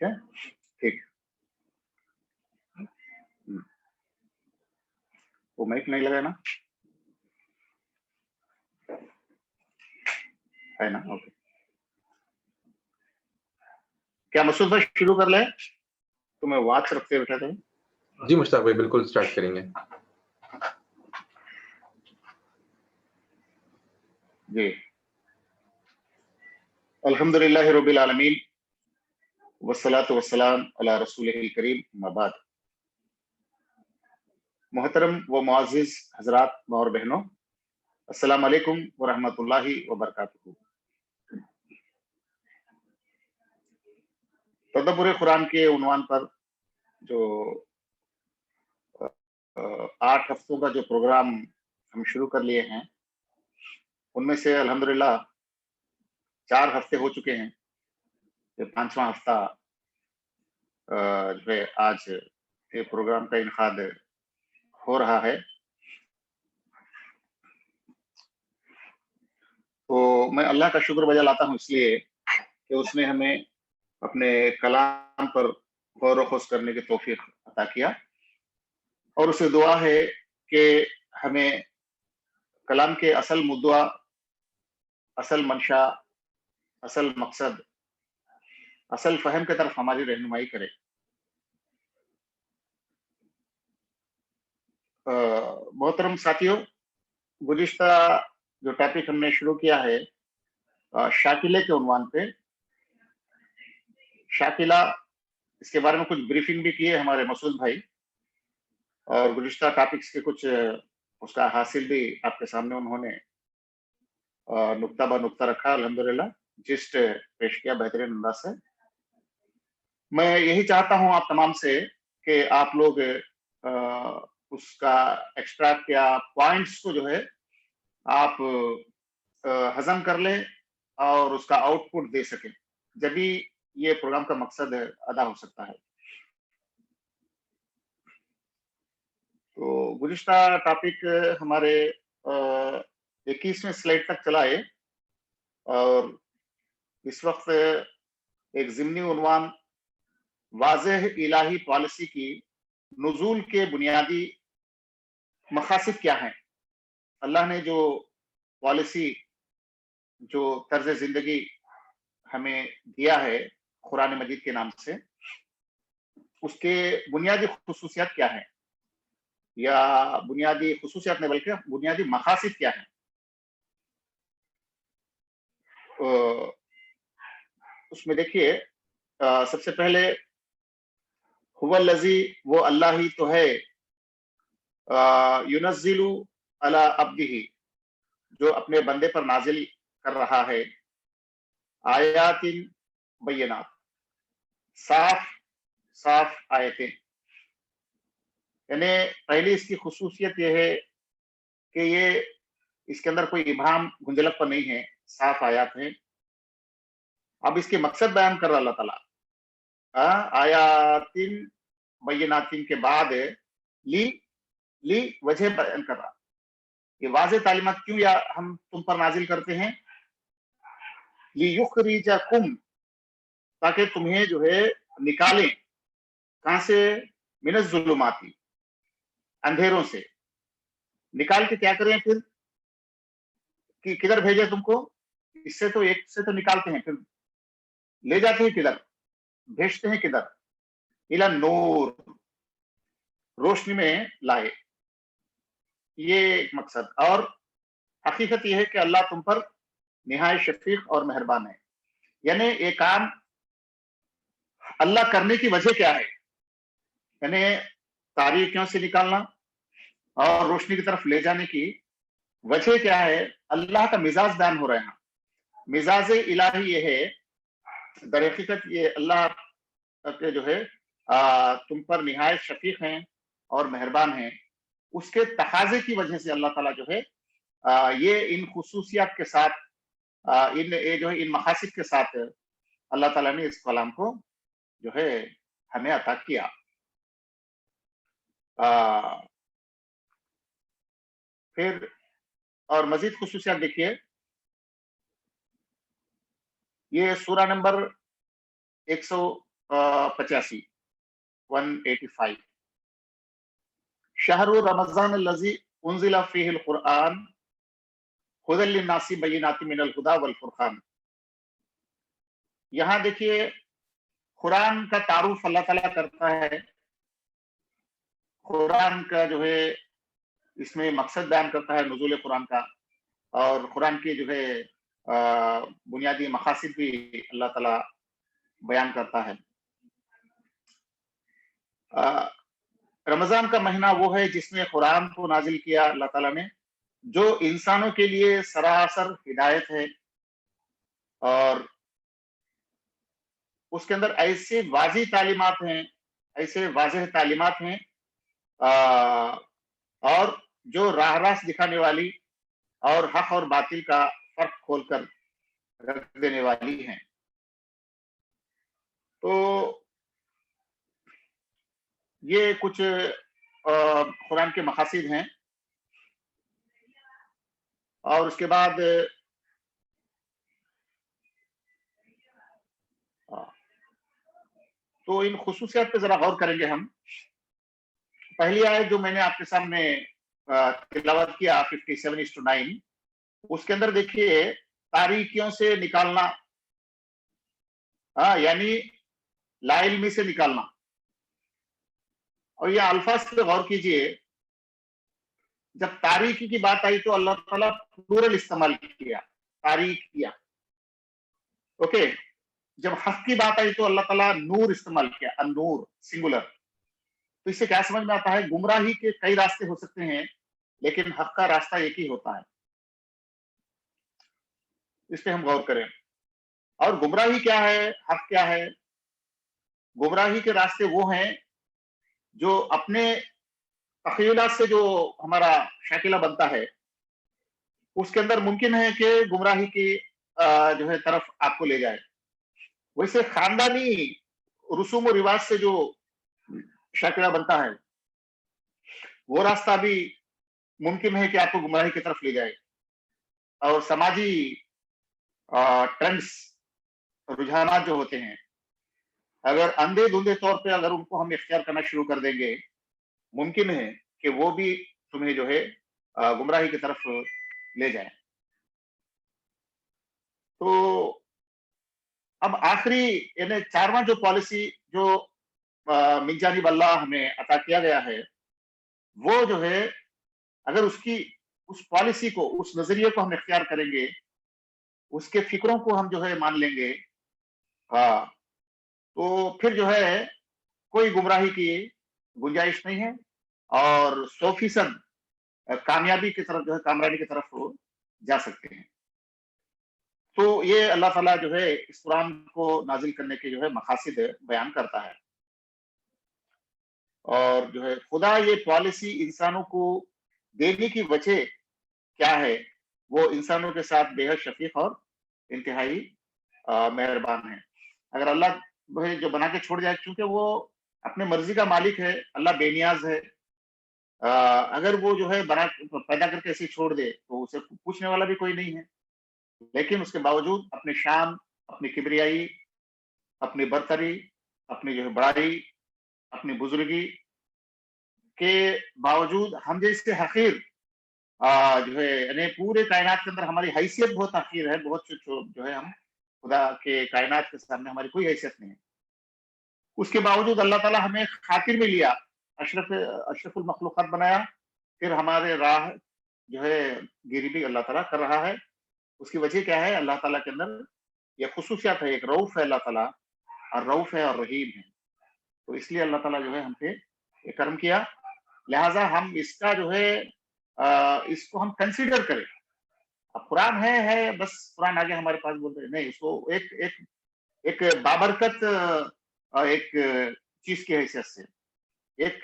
है, ठीक। वो माइक नहीं लगा ना, है ना? ओके, क्या मसूद भाई शुरू कर ले? तुम्हें वाच रखते बैठा था। जी मुश्ताक भाई, बिल्कुल स्टार्ट करेंगे। जी, अल्हम्दुलिल्लाह रब्बिल आलमीन वस्सलातु वस्सलाम अला रसूलिल करीम, अम्मा बाद। मोहतरम व मुअज़्ज़िज़ हज़रात और बहनों, अस्सलाम वालेकुम व रहमतुल्लाहि व बरकातुहू। तदब्बुर कुरान के उन्वान पर जो 8 हफ्तों का जो प्रोग्राम हम शुरू कर लिए हैं, उनमें से अल्हम्दुलिल्लाह 4 हफ्ते हो चुके हैं। ये 5वां हफ्ता जो है आज ये प्रोग्राम का इनकाद हो रहा है। तो मैं अल्लाह का शुक्र बजा लाता हूँ इसलिए कि उसने हमें अपने कलाम पर गौर व खुश करने की तौफीक अता किया, और उससे दुआ है कि हमें कलाम के असल मुद्दा, असल मंशा, असल मकसद, असल फहम की तरफ हमारी रहनुमाई करे। मोहतरम साथियों, गुज़िश्ता जो टॉपिक हमने शुरू किया है शाकिले के उन्वान पे, शाकिला, इसके बारे में कुछ ब्रीफिंग भी की है हमारे मसूद भाई, और गुज़िश्ता टॉपिक्स के कुछ उसका हासिल भी आपके सामने उन्होंने नुक्ता ब नुक्ता रखा, अल्हम्दुलिल्लाह जिस्ट पेश किया बेहतरीन अंदाज से। मैं यही चाहता हूं आप तमाम से कि आप लोग उसका एक्सट्रैक्ट या पॉइंट्स को जो है आप हजम कर लें और उसका आउटपुट दे सकें, जब भी ये प्रोग्राम का मकसद अदा हो सकता है। तो गुज़िश्ता टॉपिक हमारे 21वें स्लाइड तक चला है, और इस वक्त एक ज़िमनी उन्वान वाज़ेह इलाही पॉलिसी की नुज़ूल के बुनियादी मकासद क्या हैं। अल्लाह ने जो पॉलिसी, जो तर्ज जिंदगी हमें दिया है कुरान मजीद के नाम से, उसके बुनियादी खुसूसियात क्या है, या बुनियादी खुसूसियात नहीं बल्कि बुनियादी मकासद क्या है। उसमें देखिए, सबसे पहले हुवल्लज़ी, वो अल्लाह ही तो है, युनज़्ज़िलु अला अब्दिही, जो अपने बंदे पर नाजिल कर रहा है, आयातिन बय्यिनात, साफ साफ आयतें। यानी पहली इसकी खुसूसियत यह है कि ये इसके अंदर कोई इबहाम गुंजलकपन नहीं है, साफ आयात है। अब इसके मकसद बयान कर रहा अल्लाह ताला, आयातिन बय्यिनातिन के बाद ली ली वजह बयान कर रहा, ये वाज़ेह तालीमात क्यों या हम तुम पर नाजिल करते हैं, लियुखरिजकुम, ताकि तुम्हें जो है निकालें, कहां से, मिनज़ ज़ुलुमाती, अंधेरों से। निकाल के क्या करें फिर, कि किधर भेजे तुमको, इससे तो एक से तो निकालते हैं, फिर ले जाते हैं किधर, भेजते हैं किधर, इला नूर, रोशनी में लाए। ये एक मकसद, और हकीकत यह है कि अल्लाह तुम पर निहायत शफीक और मेहरबान है। यानी ये काम अल्लाह करने की वजह क्या है, यानी तारीकियों से निकालना और रोशनी की तरफ ले जाने की वजह क्या है, अल्लाह का मिजाज बयान हो रहा है। मिजाज इलाही ये है, दर हकीकत ये अल्लाह के जो है तुम पर निहायत शफीक हैं और मेहरबान हैं, उसके तकाजे की वजह से अल्लाह ताला जो है ये इन खुसूसियात के साथ, इन ये जो है इन मकासद के साथ अल्लाह ताला ने इस कलाम को जो है हमें अता किया। फिर और मजीद खुसूसियात देखिए, ये सूरा नंबर 85 185 शहरु रमजान लजी उनजिला फीहिल कुरान हुदल लिन्नासी बय्यिनातिन मिनल हुदा वल फुरकान। यहाँ देखिए कुरान का तारुफ अल्लाह ताला करता है, कुरान का जो है इसमें मकसद बयान करता है नुज़ूल कुरान का, और कुरान की जो है बुनियादी मकासिद भी अल्लाह ताला बयान करता है। रमजान का महीना वो है जिसमें कुरान को नाजिल किया अल्लाह ताला ने, जो इंसानों के लिए सरासर हिदायत है, और उसके अंदर ऐसे वाज़ेह तालीमात हैं, ऐसे वाज़ेह तालीमात हैं और जो राह रास्त दिखाने वाली और हक और बातिल का फर्क खोलकर रख देने वाली हैं। तो ये कुछ कुरान के मकासिद हैं। और उसके बाद तो इन खुसूसियात पे जरा गौर करेंगे हम। पहली आयत जो मैंने आपके सामने तिलावत किया 57:9, उसके अंदर देखिए तारीकियों से निकालना, यानी लाइल्मी से निकालना। और ये अल्फाज पे गौर कीजिए, जब तारीकी की बात आई तो अल्लाह ताला प्लूरल इस्तेमाल किया, तारीकिया। ओके, जब हक की बात आई तो अल्लाह ताला नूर इस्तेमाल किया, अन-नूर सिंगुलर। तो इससे क्या समझ में आता है? गुमराही के कई रास्ते हो सकते हैं, लेकिन हक का रास्ता एक ही होता है। इस पे हम गौर करें। और गुमराही क्या है, हक क्या है? गुमराही के रास्ते वो हैं जो अपने तखयलात से जो हमारा शाकिला बनता है, उसके अंदर मुमकिन है कि गुमराही की जो है तरफ आपको ले जाए। वैसे खानदानी रसूम और रिवाज से जो शाकिला बनता है, वो रास्ता भी मुमकिन है कि आपको गुमराही की तरफ ले जाए। और समाजी ट्रेंड्स, रुझानात जो होते हैं, अगर अंधे धुंधे तौर पे अगर उनको हम इख्तियार करना शुरू कर देंगे, मुमकिन है कि वो भी तुम्हें जो है गुमराही की तरफ ले जाए। तो अब आखिरी यानी 4वां जो पॉलिसी जो मिन जानिब अल्लाह हमें अता किया गया है, वो जो है अगर उस पॉलिसी को, उस नजरिए को हम इख्तियार करेंगे, उसके फिक्रों को हम जो है मान लेंगे, तो फिर जो है कोई गुमराही की गुंजाइश नहीं है, और 100% कामयाबी की तरफ जो है, कामरानी की तरफ वो जा सकते हैं। तो ये अल्लाह ताला जो है इस कुरान को नाजिल करने के जो है मकासिद बयान करता है। और जो है खुदा ये पॉलिसी इंसानों को देने की वजह क्या है, वो इंसानों के साथ बेहद शफीक और इंतहाई मेहरबान है। अगर अल्लाह वह जो बना के छोड़ जाए, क्योंकि वो अपने मर्जी का मालिक है, अल्लाह बेनियाज है, अगर वो जो है बना पैदा करके ऐसे छोड़ दे तो उसे पूछने वाला भी कोई नहीं है। लेकिन उसके बावजूद अपने शान, अपनी किबरियाई, अपनी बरतरी, अपनी जो है बड़ाई, अपनी बुजुर्गी के बावजूद हम जैसे हकीर जो है यानी पूरे कायनात के अंदर हमारी हैसियत बहुत हकीर है, बहुत जो है हम खुदा के कायनात के सामने हमारी कोई हैसियत नहीं है। उसके बावजूद अल्लाह ताला हमें खातिर में लिया, अशरफुल मखलूक़ात बनाया, फिर हमारे राह जो है गिरी भी अल्लाह ताला कर रहा है। उसकी वजह क्या है? अल्लाह ताला के अंदर ये खुसूसियत है, एक रऊफ है अल्लाह ताला, और रऊफ है और रहीम है। तो इसलिए अल्लाह ताला जो है हम पे ये कर्म किया, लिहाजा हम इसका जो है इसको हम कंसीडर करें। अब कुरान है बस कुरान आगे हमारे पास बोलते हैं नहीं, इसको एक एक एक बाबरकत एक चीज की हैसियत से, एक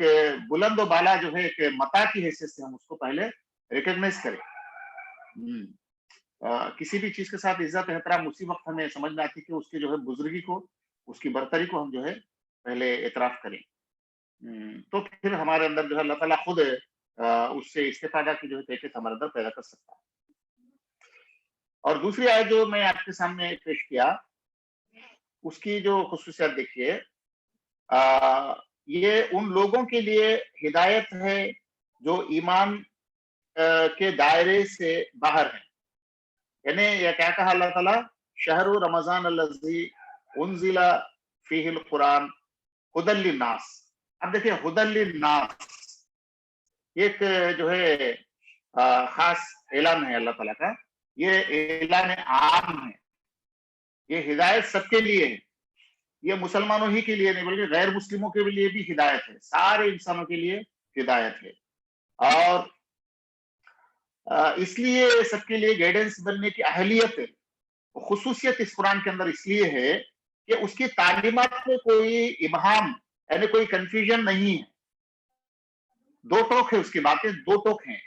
बुलंद बाला जो है एक मता की हैसियत से हम उसको पहले रिकॉग्नाइज करें। किसी भी चीज के साथ इज्जत एहतराम उसी वक्त हमें समझ में आती है कि उसके जो है बुजुर्गी को, उसकी बरतरी को हम जो है पहले एतराफ करें। तो फिर हमारे अंदर जो है अल्लाह ताला खुद उससे इस्तेफादा की जो है कैफियत हमारे अंदर पैदा कर सकता है। और दूसरी आयत जो मैं आपके सामने पेश किया, اس کی جو خصوصیت دیکھیے، یہ ان لوگوں کے لیے ہدایت ہے جو ایمان کے دائرے سے باہر ہیں. یعنی یہ کیا کہا اللہ تعالیٰ؟ شہر رمضان الذی انزل فیہ القرآن ہدی للناس. اب دیکھیں ہدی للناس ایک جو ہے خاص اعلان ہے اللہ تعالیٰ کا. یہ اعلان عام ہے، یہ ہدایت سب کے لیے ہے. یہ مسلمانوں ہی کے لیے نہیں بلکہ غیر مسلموں کے لیے بھی ہدایت ہے، سارے انسانوں کے لیے ہدایت ہے. اور اس لیے سب کے لیے گائیڈنس بننے کی اہلیت ہے، خصوصیت اس قرآن کے اندر اس لیے ہے کہ اس کی تعلیمات میں کوئی ابہام یعنی کوئی کنفیوژن نہیں ہے. دو ٹوک ہے اس کی باتیں، دو ٹوک ہیں.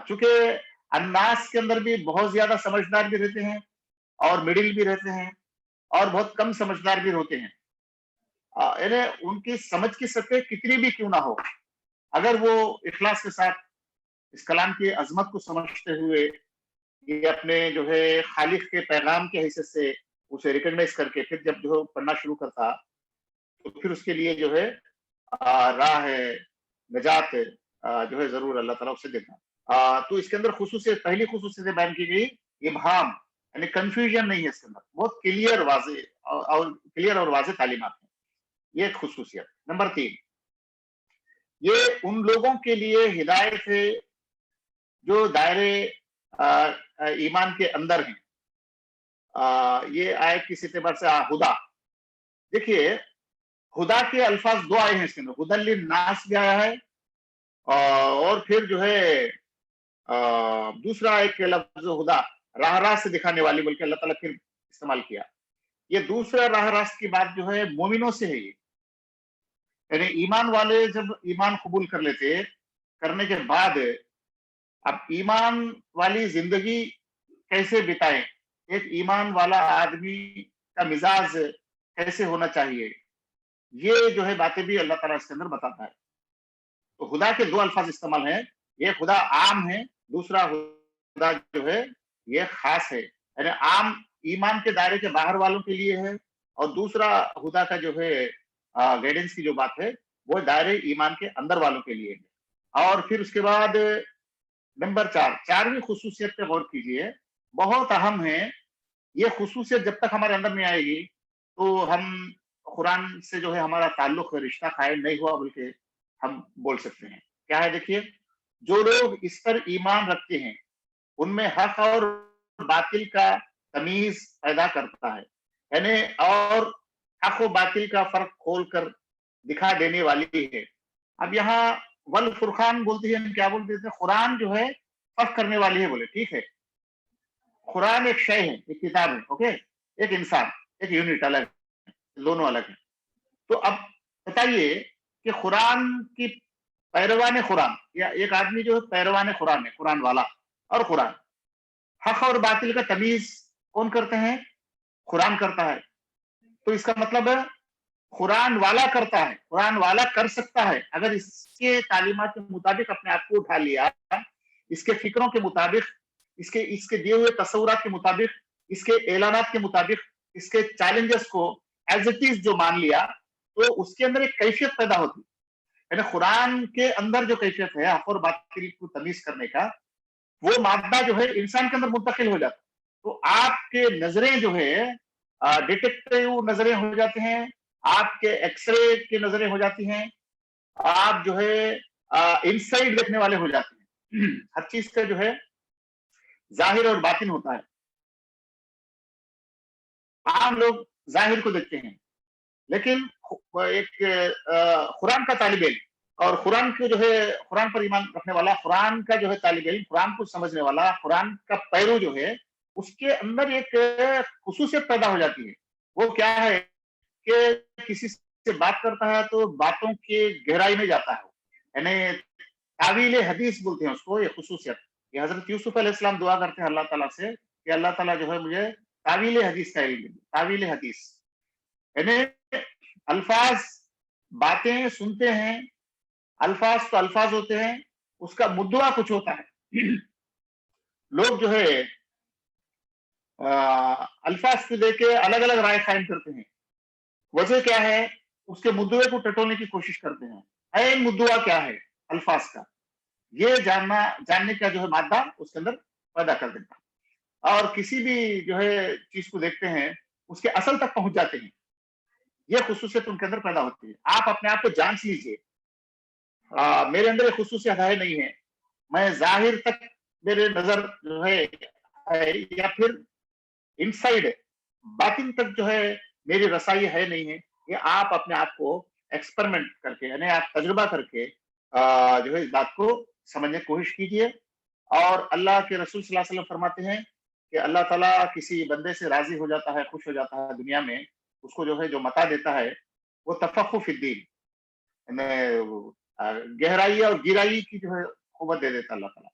چونکہ الناس کے اندر بھی بہت زیادہ سمجھدار بھی رہتے ہیں اور مڈل بھی رہتے ہیں اور بہت کم سمجھدار بھی ہوتے ہیں. یعنی ان کی سمجھ کی سطح کتنی بھی کیوں نہ ہو، اگر وہ اخلاص کے ساتھ اس کلام کی عظمت کو سمجھتے ہوئے یہ اپنے جو ہے خالق کے پیغام کے حیثیت سے اسے ریکگنائز کر کے پھر جب جو پڑھنا شروع کرتا تو پھر اس کے لیے جو ہے راہ ہے، نجات جو ہے ضرور اللہ تعالیٰ اسے دیتا. تو اس کے اندر خصوصیت، پہلی خصوصیت بیان کی گئی ابہام یعنی کنفیوژن نہیں ہے اس کے اندر، بہت کلیئر اور واضح تعلیمات ہیں. یہ ایک خصوصیت. نمبر 3، یہ ان لوگوں کے لیے ہدایت ہے جو دائرے ایمان کے اندر ہیں. یہ آیت کس اعتبار سے ہدا، دیکھیے خدا کے الفاظ دو آئے ہیں اس کے اندر، ہدی للناس بھی آیا ہے اور پھر جو ہے دوسرا ایک لفظ ہدا راہ راست سے دکھانے والی، بلکہ اللہ تعالیٰ پھر استعمال کیا. یہ دوسرا راہ راست کی بات جو ہے مومنوں سے ہے. یہ یعنی ایمان والے جب ایمان قبول کر لیتے، کرنے کے بعد اب ایمان والی زندگی کیسے بتائیں، ایک ایمان والا آدمی کا مزاج کیسے ہونا چاہیے، یہ جو ہے باتیں بھی اللہ تعالیٰ اس کے اندر بتاتا ہے. تو خدا کے دو الفاظ استعمال ہیں، یہ خدا عام ہے، دوسرا خدا جو ہے یہ خاص ہے. یعنی عام ایمان کے دائرے کے باہر والوں کے لیے ہے اور دوسرا خدا کا جو ہے گائیڈنس کی جو بات ہے وہ دائرے ایمان کے اندر والوں کے لیے ہے. اور پھر اس کے بعد نمبر 4، چارہویں خصوصیت پہ غور کیجیے، بہت اہم ہے. یہ خصوصیت جب تک ہمارے اندر نہیں آئے گی تو ہم قرآن سے جو ہے ہمارا تعلق رشتہ قائم نہیں ہوا بلکہ ہم بول سکتے ہیں. کیا ہے دیکھیے، جو لوگ اس پر ایمان رکھتے ہیں ان میں حق اور باطل کا تمیز پیدا کرتا ہے، یعنی اور حق و باطل کا فرق کھول کر دکھا دینے والی ہے. اب یہاں والفرقان بولتے ہیں، کیا بولتے تھے؟ قرآن جو ہے فرق کرنے والی ہے، بولے ٹھیک ہے. قرآن ایک شے ہے، ایک کتاب ہے، اوکے، ایک انسان، ایک یونٹ الگ ہے، دونوں الگ ہیں. تو اب بتائیے کہ قرآن کی پیروان قرآن یا ایک آدمی جو ہے پیروان قرآن ہے، قرآن والا، اور قرآن، حق اور باطل کا تمیز کون کرتے ہیں؟ قرآن کرتا ہے. تو اس کا مطلب ہے قرآن والا کرتا ہے، قرآن والا کر سکتا ہے اگر اس کے تعلیمات کے مطابق اپنے آپ کو اٹھا لیا، اس کے فکروں کے مطابق، اس کے دیے ہوئے تصورات کے مطابق، اس کے اعلانات کے مطابق، اس کے چیلنجز کو ایز اٹ از جو مان لیا تو اس کے اندر ایک کیفیت پیدا ہوتی. یعنی قرآن کے اندر جو کیفیت ہے حق اور باطل کو تمیز کرنے کا، وہ مادہ جو ہے انسان کے اندر منتقل ہو جاتا. تو آپ کے نظریں جو ہے ڈیٹیکٹیو نظریں ہو جاتے ہیں، آپ کے ایکس رے کی نظریں ہو جاتی ہیں، آپ جو ہے انسائڈ دیکھنے والے ہو جاتے ہیں. ہر چیز کا جو ہے ظاہر اور باطن ہوتا ہے. عام لوگ ظاہر کو دیکھتے ہیں، لیکن ایک قرآن کا طالب علم اور قرآن کو جو ہے قرآن پر ایمان رکھنے والا، قرآن کا جو ہے طالب علم، قرآن کو سمجھنے والا، قرآن کا پیرو جو ہے، اس کے اندر ایک خصوصیت پیدا ہو جاتی ہے. وہ کیا ہے کہ کسی سے بات کرتا ہے تو باتوں کی گہرائی میں جاتا ہے. یعنی تعویل حدیث بولتے ہیں اس کو، یہ خصوصیت. یہ حضرت یوسف علیہ السلام دعا کرتے ہیں اللہ تعالیٰ سے کہ اللہ تعالیٰ جو ہے مجھے تعویل حدیث کا علم دے. تعویل حدیث یعنی الفاظ، باتیں سنتے ہیں، الفاظ تو الفاظ ہوتے ہیں، اس کا مدعا کچھ ہوتا ہے. لوگ جو ہے الفاظ کو دے کے الگ الگ رائے قائم کرتے ہیں. وجہ کیا ہے؟ اس کے مدعے کو ٹٹولنے کی کوشش کرتے ہیں. عین مدعا کیا ہے الفاظ کا، یہ جاننے کا جو ہے مادہ اس کے اندر پیدا کر دیتا ہے. اور کسی بھی جو ہے چیز کو دیکھتے ہیں اس کے اصل تک پہنچ جاتے ہیں. یہ خصوصیت ان کے اندر پیدا ہوتی ہے. آپ اپنے آپ کو جانچ لیجئے. میرے اندر یہ خصوصیت ہے نہیں ہے، میں ظاہر تک میرے نظر جو ہے یا پھر انسائڈ باطن تک جو ہے میری رسائی ہے نہیں ہے. یہ آپ اپنے آپ کو ایکسپریمنٹ کر کے، یعنی آپ تجربہ کر کے جو ہے اس بات کو سمجھنے کی کوشش کیجئے. اور اللہ کے رسول صلی اللہ علیہ وسلم فرماتے ہیں کہ اللہ تعالیٰ کسی بندے سے راضی ہو جاتا ہے، خوش ہو جاتا ہے دنیا میں، اس کو جو ہے جو متا دیتا ہے وہ تفقہ فی الدین، یعنی گہرائی اور گہرائی کی جو ہے قوت دے دیتا اللہ تعالیٰ.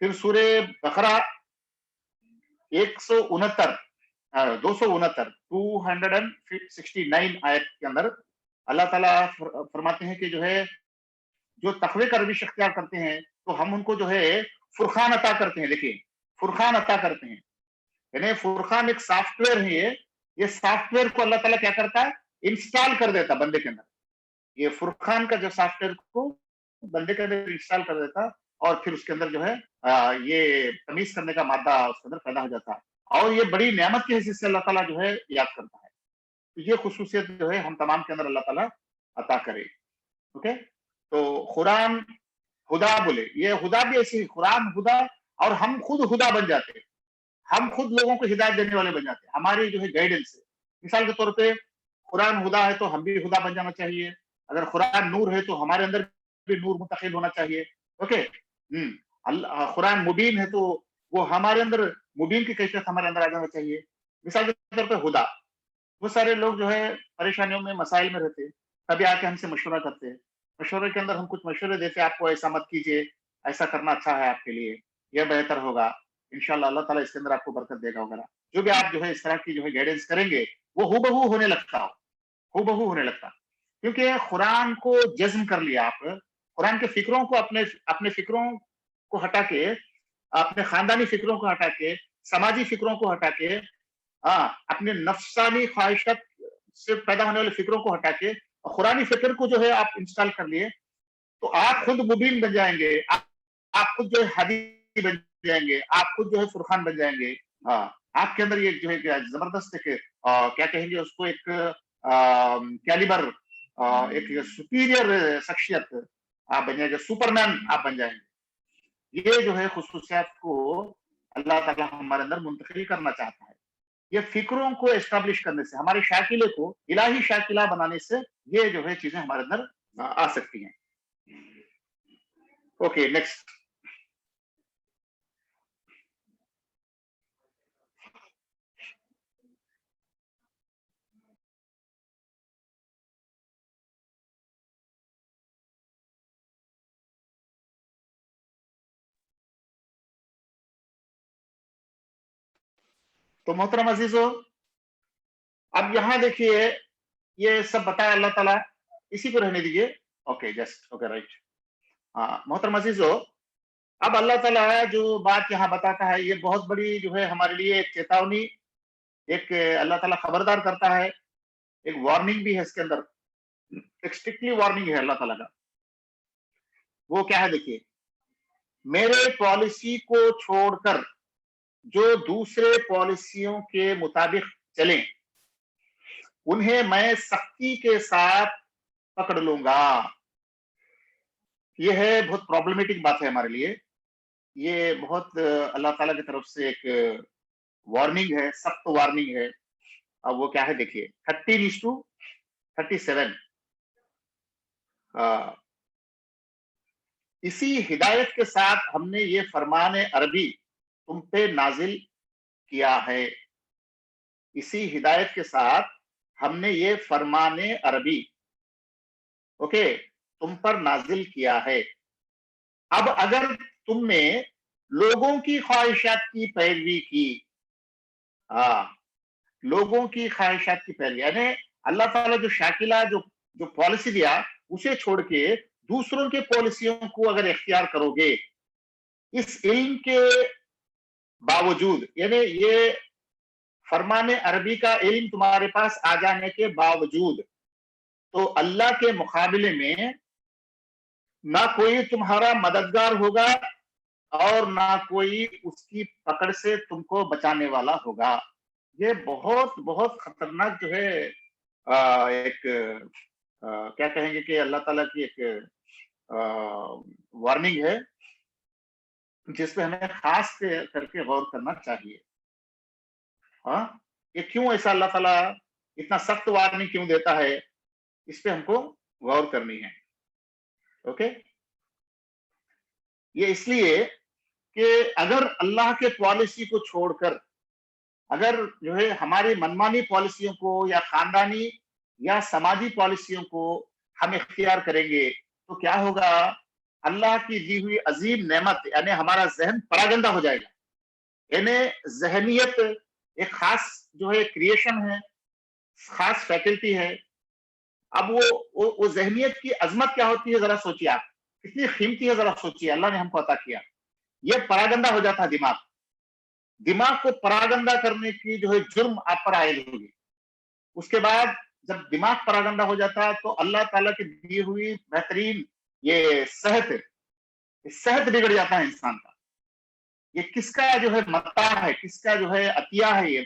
پھر سورہ بقرہ 169 269 آیت کے اندر اللہ تعالیٰ فرماتے ہیں کہ جو ہے جو تقوی کا روش اختیار کرتے ہیں تو ہم ان کو جو ہے فرقان عطا کرتے ہیں. دیکھیے فرقان عطا کرتے ہیں، یعنی فرقان ایک سافٹ ویئر ہے. یہ سافٹ ویئر کو اللہ تعالیٰ کیا کرتا ہے؟ انسٹال کر دیتا بندے کے اندر. یہ فرقان کا جو سافٹ ویئر کو بندے کے اندر انسٹال کر دیتا اور پھر اس کے اندر جو ہے یہ تمیز کرنے کا مادہ اس کے اندر پیدا ہو جاتا ہے. اور یہ بڑی نعمت کی حیثیت سے اللہ تعالیٰ جو ہے یاد کرتا ہے. تو یہ خصوصیت جو ہے ہم تمام کے اندر اللہ تعالیٰ عطا کرے. اوکے، تو قرآن خدا بولے، یہ خدا بھی ایسی، قرآن خدا، اور ہم خود خدا بن جاتے ہیں. ہم خود لوگوں کو ہدایت دینے والے بن جاتے ہیں ہماری جو ہے گائیڈنس سے. مثال کے طور پہ قرآن خدا ہے تو ہم بھی خدا بن جانا چاہیے. اگر قرآن نور ہے تو ہمارے اندر بھی نور منتقل ہونا چاہیے. اوکے، قرآن مبین ہے تو وہ ہمارے اندر مبین کی کیفیت ہمارے اندر آ جانا چاہیے. مثال کے طور پہ خدا، بہت سارے لوگ جو ہے پریشانیوں میں مسائل میں رہتے، تبھی آ کے ہم سے مشورہ کرتے ہیں. مشورے کے اندر ہم کچھ مشورے دیتے، آپ کو ایسا مت کیجیے، ایسا کرنا اچھا ہے آپ کے لیے، یہ بہتر ہوگا، انشاءاللہ اللہ تعالیٰ اس کے اندر آپ کو برکت دے گا وغیرہ. جو بھی آپ جو ہے اس طرح کی جو ہے گائیڈنس کریں گے وہ ہو بہو ہونے لگتا، ہو بہو ہونے لگتا. کیونکہ قرآن کو جزم کر لیا آپ، قرآن کے فکروں کو اپنے فکروں کو ہٹا کے، اپنے خاندانی فکروں کو ہٹا کے، سماجی فکروں کو ہٹا کے، اپنے نفسانی خواہشات سے پیدا ہونے والے فکروں کو ہٹا کے قرآنی فکر کو جو ہے آپ انسٹال کر لیے تو آپ خود مبین بن جائیں گے. آپ خود جو ہے ہادی بن جائیں گے، آپ خود جو ہے فرقان بن جائیں گے. آپ کے اندر یہ جو ہے زبردست کیا کہیں گے اس کو، ایک کیلیبر، ایک سپیریئر شخصیت آپ بن جائیں گے، سپر مین آپ بن جائیں گے. یہ جو ہے خصوصیات کو اللہ تعالیٰ ہمارے اندر منتقل کرنا چاہتا ہے. یہ فکروں کو اسٹیبلش کرنے سے، ہمارے شاکلے کو الہی شاکلہ بنانے سے یہ جو ہے چیزیں ہمارے اندر آ سکتی ہیں. Okay, next. تو محترم عزیزو، اب یہاں دیکھیے یہ سب بتایا اللہ تعالیٰ، اسی کو رہنے دیجیے. Okay, just okay, right. محترم عزیزو، اب اللہ تعالیٰ جو بات یہاں بتاتا ہے یہ بہت بڑی جو ہے ہمارے لیے ایک چیتاونی، ایک اللہ تعالیٰ خبردار کرتا ہے، ایک وارننگ بھی ہے اس کے اندر، ایک اسٹرکٹلی وارننگ ہے اللہ تعالیٰ کا. وہ کیا ہے دیکھیے، میرے پالیسی کو چھوڑ کر جو دوسرے پالیسیوں کے مطابق چلیں انہیں میں سختی کے ساتھ پکڑ لوں گا. یہ ہے بہت پرابلمیٹک بات ہے ہمارے لیے. یہ بہت اللہ تعالیٰ کی طرف سے ایک وارننگ ہے، سخت وارننگ ہے. اب وہ کیا ہے دیکھیے 13:37. اسی ہدایت کے ساتھ ہم نے یہ فرمان عربی تم پہ نازل کیا ہے. اسی ہدایت کے ساتھ ہم نے یہ فرمان عربی اوکے تم پر نازل کیا ہے. اب اگر تم نے لوگوں کی خواہشات کی پیروی کی، لوگوں کی خواہشات کی پیروی، یعنی اللہ تعالیٰ جو شاکلہ جو پالیسی دیا اسے چھوڑ کے دوسروں کے پالیسیوں کو اگر اختیار کرو گے، اس علم کے باوجود، یعنی یہ فرمان عربی کا علم تمہارے پاس آ جانے کے باوجود تو اللہ کے مقابلے میں نہ کوئی تمہارا مددگار ہوگا اور نہ کوئی اس کی پکڑ سے تم کو بچانے والا ہوگا. یہ بہت بہت خطرناک جو ہے ایک کیا کہیں گے کہ اللہ تعالیٰ کی ایک وارننگ ہے جس پہ ہمیں خاص کر کے غور کرنا چاہیے. ہاں، یہ کیوں ایسا اللہ تعالیٰ اتنا سخت وارننگ کیوں دیتا ہے، اس پہ ہم کو غور کرنی ہے. اوکے، یہ اس لیے کہ اگر اللہ کے پالیسی کو چھوڑ کر اگر جو ہے ہماری منمانی پالیسیوں کو یا خاندانی یا سماجی پالیسیوں کو ہم اختیار کریں گے تو کیا ہوگا، اللہ کی دی ہوئی عظیم نعمت یعنی ہمارا ذہن پراگندہ ہو جائے گا. یعنی ذہنیت ایک خاص جو ہے کریشن ہے، خاص فیکلٹی ہے. اب وہ ذہنیت کی عظمت کیا ہوتی ہے ذرا سوچیے، آپ کتنی قیمتی ہے ذرا سوچیے. اللہ نے ہم کو عطا کیا، یہ پراگندہ ہو جاتا ہے دماغ کو پراگندہ کرنے کی جو ہے جرم آپ پر عائد ہوگی. اس کے بعد جب دماغ پراگندہ ہو جاتا ہے تو اللہ تعالیٰ کی دی ہوئی بہترین یہ صحت بگڑ جاتا ہے انسان کا. یہ کس کا جو ہے متاع ہے، کس کا جو ہے عطیہ ہے، یہ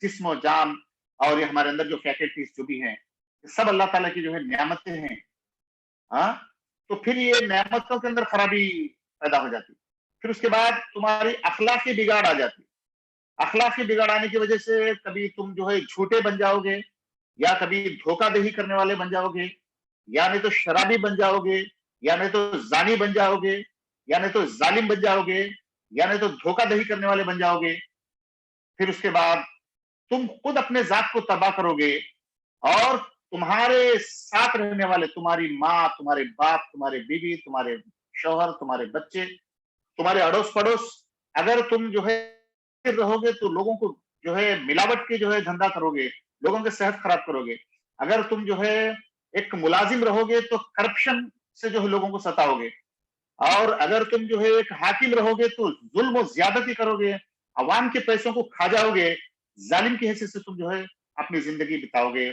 جسم و جان اور یہ ہمارے اندر جو فیکلٹیز جو بھی ہیں سب اللہ تعالیٰ کی جو ہے نعمتیں ہیں. ہاں، تو پھر یہ نعمتوں کے اندر خرابی پیدا ہو جاتی. پھر اس کے بعد تمہاری اخلاقی بگاڑ آ جاتی. اخلاقی بگاڑ آنے کی وجہ سے کبھی تم جو ہے جھوٹے بن جاؤ گے، یا کبھی دھوکہ دہی کرنے والے بن جاؤ گے، یا نہیں تو شرابی بن جاؤ گے، یا نہیں تو زانی بن جاؤ گے، یا نہیں تو ظالم بن جاؤ گے، یا نہیں تو دھوکہ دہی کرنے والے بن جاؤ گے. پھر اس کے بعد تم خود اپنے ذات کو تباہ کرو گے اور تمہارے ساتھ رہنے والے، تمہاری ماں، تمہارے باپ، تمہارے بیوی، تمہارے شوہر، تمہارے بچے، تمہارے اڑوس پڑوس، اگر تم جو ہے رہو گے تو لوگوں کو جو ہے ملاوٹ کے جو ہے دھندا کرو گے، لوگوں کی صحت خراب کرو گے. اگر تم جو ہے ایک ملازم رہو گے تو کرپشن سے جو ہے لوگوں کو ستاؤ گے. اور اگر تم جو ہے ایک حاکم رہو گے تو ظلم و زیادتی کرو گے، عوام کے پیسوں کو کھا جاؤ گے، ظالم کی حیثیت سے تم جو ہے اپنی زندگی بتاؤ گے،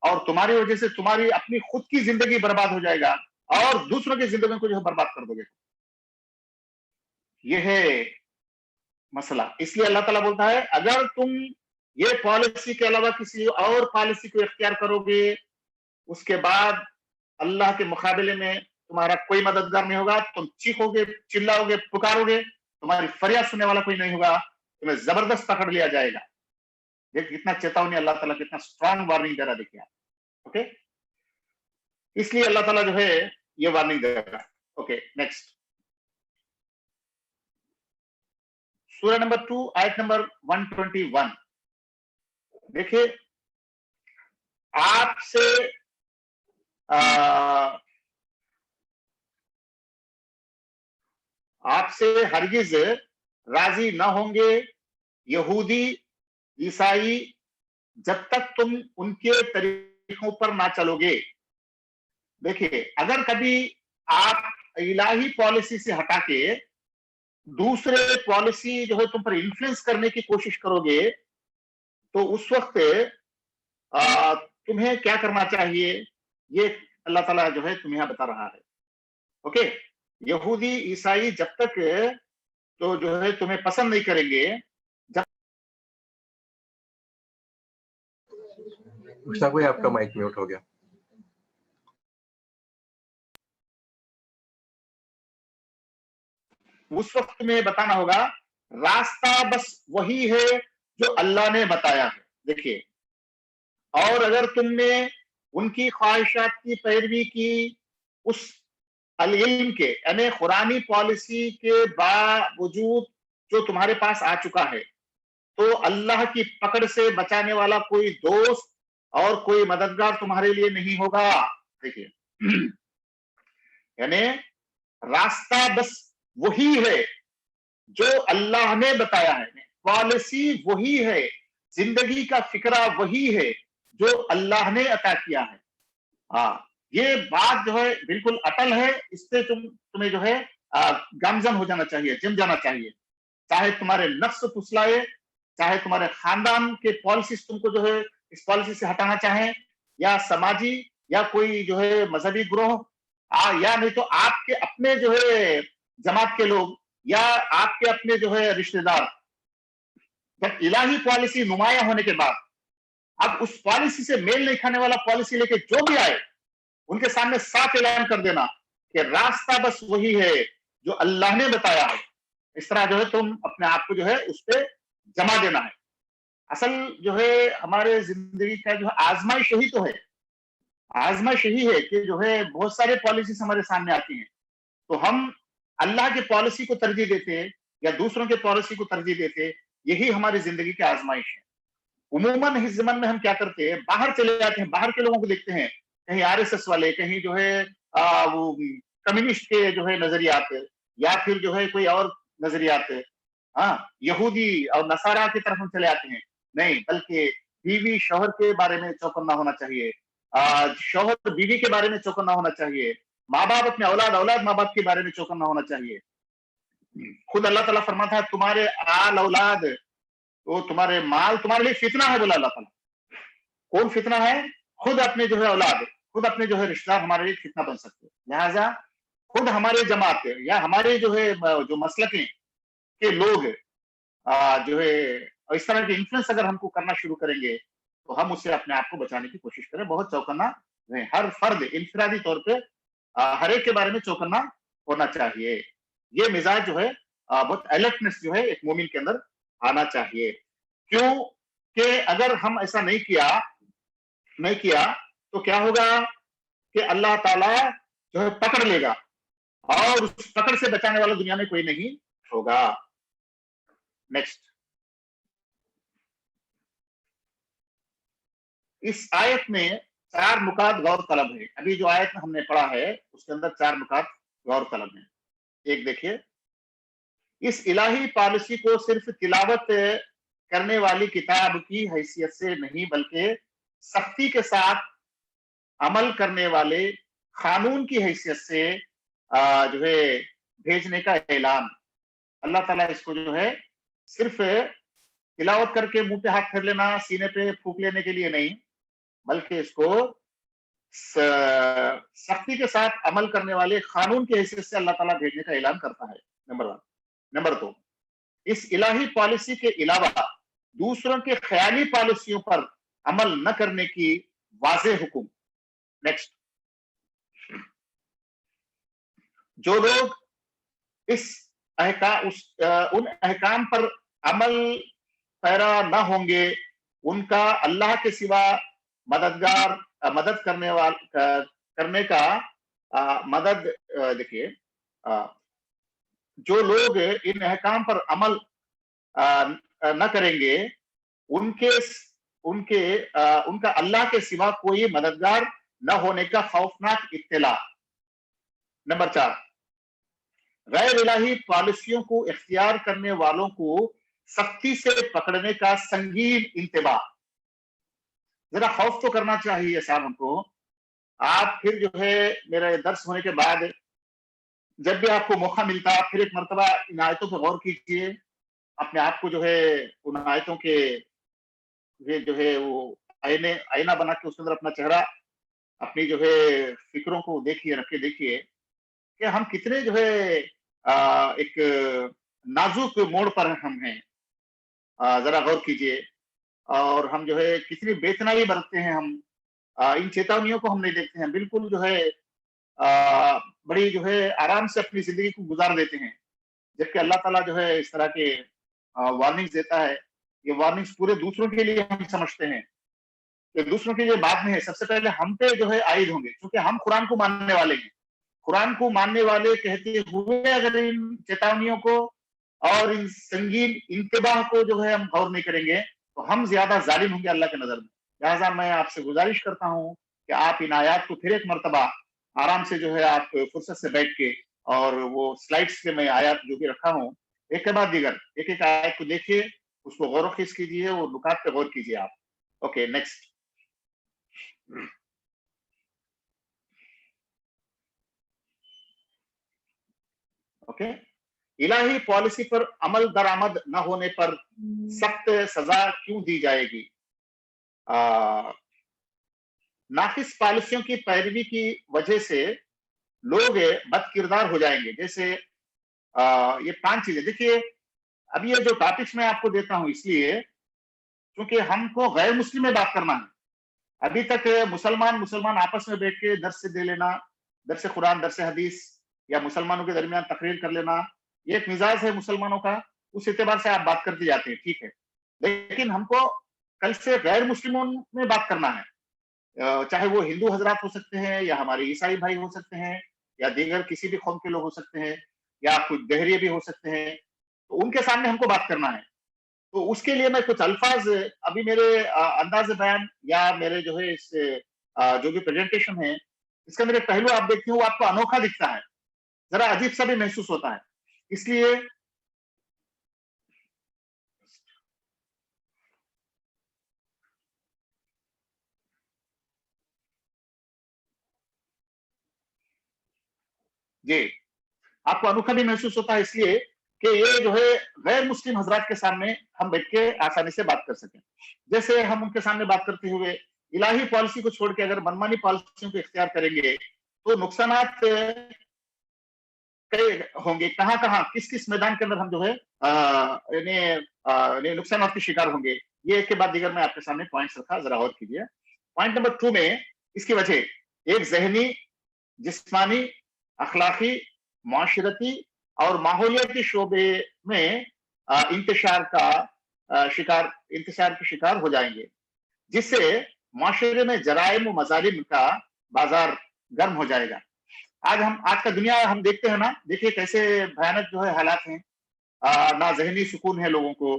اور تمہاری وجہ سے تمہاری اپنی خود کی زندگی برباد ہو جائے گا اور دوسروں کی زندگی کو جو ہے برباد کر دو گے. یہ ہے مسئلہ. اس لیے اللہ تعالیٰ بولتا ہے اگر تم یہ پالیسی کے علاوہ کسی اور پالیسی کو اختیار کرو گے، اس کے بعد اللہ کے مقابلے میں تمہارا کوئی مددگار نہیں ہوگا. تم چیخو گے، چلاؤ گے، پکارو گے، تمہاری فریاد سننے والا کوئی نہیں ہوگا، تمہیں زبردست پکڑ لیا جائے گا. دیکھ کتنا چیتاونی اللہ تعالیٰ کتنا اسٹرانگ وارننگ دے رہا، دیکھیے آپ. اوکے، اس لیے اللہ تعالیٰ جو ہے یہ وارننگ دے رہا. اوکے، نیکسٹ سورہ نمبر 2 آیت نمبر 121. دیکھیے، آپ سے ہرگز راضی نہ ہوں گے یہودی عیسائی جب تک تم ان کے طریقوں پر نہ چلو گے. دیکھیے، اگر کبھی آپ الہی پالیسی سے ہٹا کے دوسرے پالیسی جو ہے تم پر انفلوئنس کرنے کی کوشش کرو گے تو اس وقت تمہیں کیا کرنا چاہیے، یہ اللہ تعالیٰ جو ہے تمہیں بتا رہا ہے. اوکے، یہودی عیسائی جب تک تو جو ہے تمہیں پسند نہیں کریں گے، مشتاق بھائی آپ کا مائک میوٹ ہو گیا. اس وقت میں بتانا ہوگا راستہ بس وہی ہے جو اللہ نے بتایا ہے. دیکھیے، اور اگر تم نے ان کی خواہشات کی پیروی کی اس العلم کے یعنی قرآنی پالیسی کے باوجود جو تمہارے پاس آ چکا ہے، تو اللہ کی پکڑ سے بچانے والا کوئی دوست اور کوئی مددگار تمہارے لیے نہیں ہوگا. دیکھیے، یعنی راستہ بس وہی ہے جو اللہ نے بتایا ہے، پالیسی وہی ہے، زندگی کا فکرہ وہی ہے جو اللہ نے عطا کیا ہے. ہاں، یہ بات جو ہے بالکل اٹل ہے، اس سے تمہیں جو ہے گامزن ہو جانا چاہیے، جم جانا چاہیے. چاہے تمہارے نفس پھسلائے، चाहे तुम्हारे खानदान के पॉलिसीज तुमको जो है इस पॉलिसी से हटाना चाहें, या समाजी या कोई जो है मजहबी ग्रोह, या नहीं तो आपके अपने जो है जमात के लोग या आपके अपने जो है रिश्तेदार, जब इलाही पॉलिसी नुमाया होने के बाद अब उस पॉलिसी से मेल नहीं खाने वाला पॉलिसी लेके जो भी आए उनके सामने साफ ऐलान कर देना कि रास्ता बस वही है जो अल्लाह ने बताया है। इस तरह जो है तुम अपने आप को जो है उस पर जमा देना है। असल जो है हमारे जिंदगी का जो है आजमाइश यही तो है, आजमाइश यही है कि जो है बहुत सारे पॉलिसीज हमारे सामने आती हैं, तो हम अल्लाह की पॉलिसी को तरजीह देते या दूसरों के पॉलिसी को तरजीह देते, यही हमारी जिंदगी की आजमाइश है। उमूमन इस ज़माने में हम क्या करते हैं, बाहर चले जाते हैं, बाहर के लोगों को देखते हैं, कहीं आरएसएस वाले, कहीं जो है वो कम्युनिस्ट के जो है नजरियात, या फिर जो है कोई और नजरियात, हाँ, यहूदी और नसारा की तरफ हम चले आते हैं। नहीं, बल्कि बीवी शौहर के बारे में चौकन्ना होना चाहिए, शौहर बीवी के बारे में चौकन्ना होना चाहिए, माँ बाप अपने औलाद, औलाद माँ बाप के बारे में चौकन्ना होना चाहिए। खुद अल्लाह ताला फरमाता है तुम्हारे आल औलाद, तो तुम्हारे माल तुम्हारे लिए फितना है, बोला अल्लाह ताला। कौन फितना है? खुद अपने जो है औलाद, खुद अपने जो है रिश्तेदार हमारे लिए फितना बन सकते हैं। लिहाजा खुद हमारे जमात या हमारे जो है जो मसलक के लोग जो है इस तरह के इन्फ्लुएंस अगर हमको करना शुरू करेंगे, तो हम उससे अपने आप को बचाने की कोशिश करें। बहुत चौकन्ना रहें, हर फर्द इंफरादी तौर पे हर एक के बारे में चौकन्ना होना चाहिए। ये मिजाज जो है बहुत अलर्टनेस जो है एक मोमिन के अंदर आना चाहिए। क्यों कि अगर हम ऐसा नहीं किया तो क्या होगा कि अल्लाह ताला जो है पकड़ लेगा, और उस पकड़ से बचाने वाला दुनिया में कोई नहीं होगा। नेक्स्ट, इस आयत में 4 नुकात गौर तलब है। अभी जो आयत हमने पढ़ा है उसके अंदर 4 नुकात गौर तलब है। एक देखिए, इस इलाही पॉलिसी को सिर्फ तिलावत करने वाली किताब की हैसियत से नहीं, बल्कि सख्ती के साथ अमल करने वाले कानून की हैसियत से जो है भेजने का ऐलान। अल्लाह ताला इसको जो है सिर्फ तिलावत करके मुंह पे हाथ फेर लेना, सीने पे फूंक लेने के लिए नहीं, बल्कि इसको सख्ती के साथ अमल करने वाले कानून की हैसियत से अल्लाह ताला भेजने का ऐलान करता है। नंबर 1। नंबर 2, इस इलाही पॉलिसी के अलावा दूसरों के ख्याली पॉलिसियों पर अमल न करने की वाज़ेह हुक्म। नेक्स्ट, जो लोग उन अहकाम पर अमल पैरा न होंगे, उनका अल्लाह के सिवा मदद करने का मदद देखिए, जो लोग इन अहकाम पर अमल न करेंगे, उनके उनके उनका अल्लाह के सिवा कोई मददगार न होने का खौफनाक इत्तला। नंबर 4, गैर इलाही पॉलिसियों को इख्तियार करने वालों को सख्ती से पकड़ने का संगीन इंतबाह। जरा खौफ तो करना चाहिए साहब हमको। आप फिर जो है मेरे दर्श होने के बाद जब भी आपको मौका मिलता है, आप फिर एक मर्तबा इन आयतों पर गौर कीजिए, अपने आप को जो है उन आयतों के जो है वो आईना बना के उसके अंदर अपना चेहरा, अपनी जो है फिक्रों को देखिए, रख के देखिए कि हम कितने जो है एक नाजुक मोड़ पर हम हैं। जरा गौर कीजिए, और हम जो है कितनी बेतनाई बरतते हैं हम। इन चेतावनियों को हम नहीं देखते हैं, बिल्कुल जो है बड़ी जो है आराम से अपनी जिंदगी को गुजार देते हैं, जबकि अल्लाह ताला जो है इस तरह के वार्निंग्स देता है। ये वार्निंग्स पूरे दूसरों के लिए हम समझते हैं कि दूसरों के लिए बाद में है, सबसे पहले हम पे जो है आयद होंगे, क्योंकि हम कुरान को मानने वाले हैं। कुरान को मानने वाले कहते हुए अगर इन चेतावनियों को और इन संगीन इंतबाह को जो है हम गौर नहीं करेंगे, तो हम ज्यादा जालिम होंगे अल्लाह की नजर में। लिहाजा मैं आपसे गुजारिश करता हूँ कि आप इन आयात को फिर एक मरतबा आराम से जो है आप फुर्सत से बैठ के, और वो स्लाइड्स पे मैं आयात जो भी रखा हूँ, एक के बाद दीगर एक एक आयत को देखिए, उसको गौर खीस कीजिए, वो नुकात पे गौर कीजिए आप। Okay, next. ओके, इलाही पॉलिसी पर अमल दरामद न होने पर सख्त सजा क्यों दी जाएगी? नाकिस पॉलिसियों की पैरवी की वजह से लोग बदकिरदार हो जाएंगे। जैसे ये 5 चीजें देखिए। अब ये जो टॉपिक्स मैं आपको देता हूं इसलिए क्योंकि हमको गैर मुस्लिम में बात करना है। अभी तक मुसलमान आपस में बैठ के दर्स दे लेना, दर्स कुरान, दर्स हदीस या मुसलमानों के दरमियान तकरीर कर लेना, ये एक मिजाज है मुसलमानों का। उस एतबार से आप बात करते जाते हैं, ठीक है। लेकिन हमको कल से गैर मुस्लिमों में बात करना है। चाहे वो हिंदू हजरात हो सकते हैं या हमारे ईसाई भाई हो सकते हैं या दीगर किसी भी कौम के लोग हो सकते हैं या कुछ दहरिये भी हो सकते हैं, तो उनके सामने हमको बात करना है। तो उसके लिए मैं कुछ अल्फाज अभी मेरे अंदाज बयान या मेरे जो है इस जो भी प्रेजेंटेशन है इसका मेरे पहलू आप देखते हो वो आपको अनोखा दिखता है, जरा अजीब सा भी महसूस होता है। इसलिए जी, आपको अनोखा भी महसूस होता है इसलिए कि ये जो है गैर मुस्लिम हजरात के सामने हम बैठ के आसानी से बात कर सकें। जैसे हम उनके सामने बात करते हुए इलाही पॉलिसी को छोड़ के अगर मनमानी पॉलिसियों को इख्तियार करेंगे तो नुकसानात कई होंगे। कहाँ कहाँ किस किस मैदान के अंदर हम जो है नुकसानात के शिकार होंगे, ये एक के बाद दीगर मैं आपके सामने पॉइंट्स रखा, जरा और कीजिए। पॉइंट नंबर 2 में इसकी वजह एक जहनी, जिस्मानी, अखलाकी, माशरती और माहौलियाती शोबे में इंतशार के शिकार हो जाएंगे, जिससे माशरे में जराइम व मजालिम का बाजार गर्म हो जाएगा। आज का दुनिया हम देखते हैं ना, देखिए कैसे भयानक जो है हालात हैं। ना जहनी सुकून है लोगों को,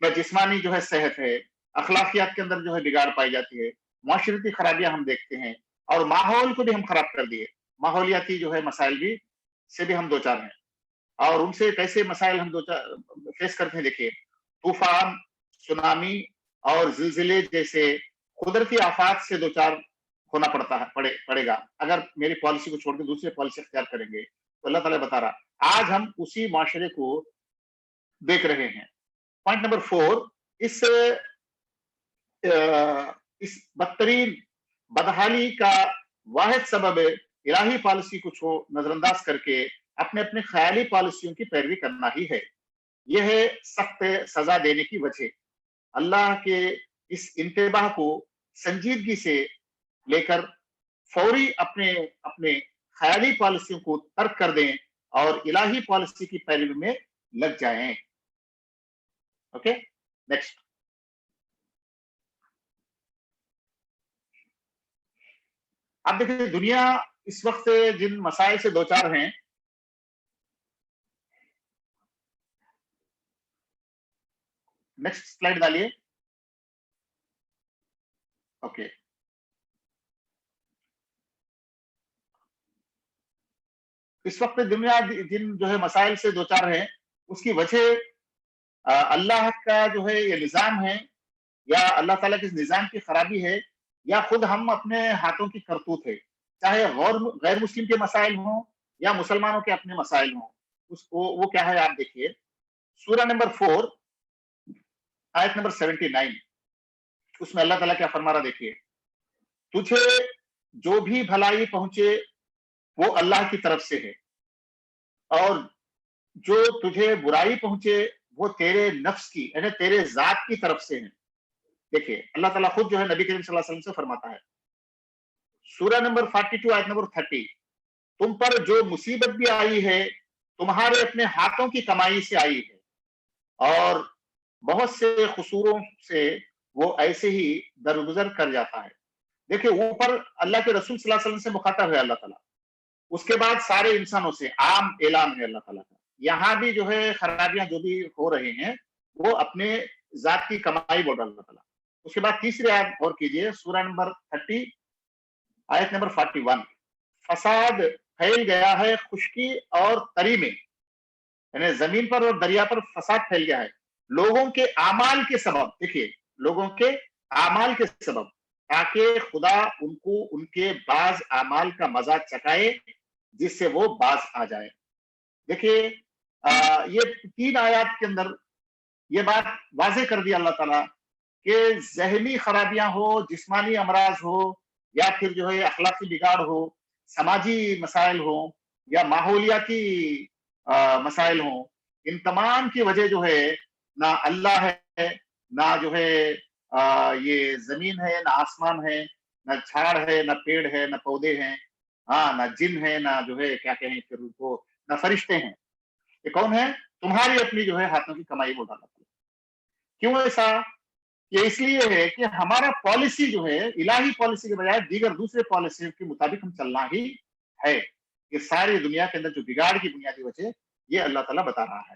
ना जिस्मानी जो है सेहत है, अखलाकियात के अंदर जो है बिगाड़ पाई जाती है, माशरती खराबियां हम देखते हैं और माहौल को भी हम खराब कर दिए। माहौलियाती जो है मसाइल भी से भी हम दो चार हैं और उनसे कैसे मसाइल हम दो चार फेस करते हैं। देखिए तूफान, सुनामी और जिलजिले जैसे कुदरती आफात से दो चार होना पड़ेगा अगर मेरी पॉलिसी को छोड़ के दूसरी पॉलिसी अख्तियार करेंगे। तो अल्लाह ताला बता रहा, आज हम उसी माशरे को देख रहे हैं। पॉइंट नंबर 4, इस इस बदतरीन बदहाली का वाहिद सबब इलाही पॉलिसी को नजरअंदाज करके अपने अपने ख्याली पॉलिसियों की पैरवी करना ही है। यह है सख्त सजा देने की वजह। अल्लाह के इस इंतबाह को संजीदगी से लेकर फौरी अपने अपने ख्याली पॉलिसियों को तर्क कर दें और इलाही पॉलिसी की पैरवी में लग जाएं। Okay, next. आप देखिए दुनिया इस वक्त जिन मसाइल से दो चार हैं, नेक्स्ट स्लाइड डालिए। ओके, इस वक्त दुनिया जिन जो है मसाइल से दो चार हैं उसकी वजह अल्लाह का जो है ये निज़ाम है या अल्लाह ताला के निज़ाम की खराबी है या खुद हम अपने हाथों की करतूत है। चाहे गैर मुस्लिम के मसाइल हों या मुसलमानों के अपने मसाइल हों, उसको वो क्या है आप देखिए। सूरा नंबर 4 आयत नंबर 79, उसमें अल्लाह ताला क्या फरमा रहा देखिए। तुझे जो भी भलाई पहुंचे वो अल्लाह की तरफ से है और जो तुझे बुराई पहुंचे वो तेरे नफ्स की यानी तेरे जात की तरफ से है। देखिए अल्लाह ताला खुद जो है नबी करीम सल्लल्लाहु अलैहि वसल्लम से फरमाता है, सूरा नंबर 42 आयत नंबर 30, तुम पर जो मुसीबत भी आई है तुम्हारे अपने हाथों की कमाई से आई है और बहुत से कसूरों से वो ऐसे ही दरगुजर कर जाता है। देखिए ऊपर अल्लाह के रसूल सल्लल्लाहु अलैहि वसल्लम से मुखातब है अल्लाह ताला, उसके बाद सारे इंसानों से आम ऐलान है अल्लाह ताला का। यहाँ भी जो है खराबियां जो भी हो रही हैं वो अपने जात की कमाई बोल अल्लाह ताला। उसके बाद तीसरी आयत और कीजिए, सूरा नंबर 30 आयत नंबर 41, फसाद फैल गया है खुशकी और तरी में, यानी जमीन पर और दरिया पर फसाद फैल गया है लोगों के आमाल के सबब। देखिए लोगों के आमाल के सबब, ताकि खुदा उनको उनके बाज आमाल का मजा चखाए जिससे वो बाज आ जाए। देखिए یہ 3 آیات کے اندر یہ بات واضح کر دی اللہ تعالیٰ کہ ذہنی خرابیاں ہو، جسمانی امراض ہو، یا پھر جو ہے اخلاقی بگاڑ ہو، سماجی مسائل ہو، یا ماحولیاتی مسائل ہوں، ان تمام کی وجہ جو ہے نہ اللہ ہے، نہ جو ہے یہ زمین ہے، نہ آسمان ہے، نہ جھاڑ ہے، نہ پیڑ ہے، نہ پودے ہیں، ہاں نہ جن ہے، نہ جو ہے کیا کہیں پھر کو نہ فرشتے ہیں. یہ کون ہے؟ تمہاری اپنی جو ہے ہاتھوں کی کمائی وہ ڈالا. کیوں ایسا؟ یہ اس لیے ہے کہ ہمارا پالیسی جو ہے الہی پالیسی کے بجائے دیگر دوسرے پالیسی کے مطابق ہم چلنا ہی ہے. یہ ساری دنیا کے اندر جو بگاڑ کی بنیادی وجہ یہ اللہ تعالیٰ بتا رہا ہے.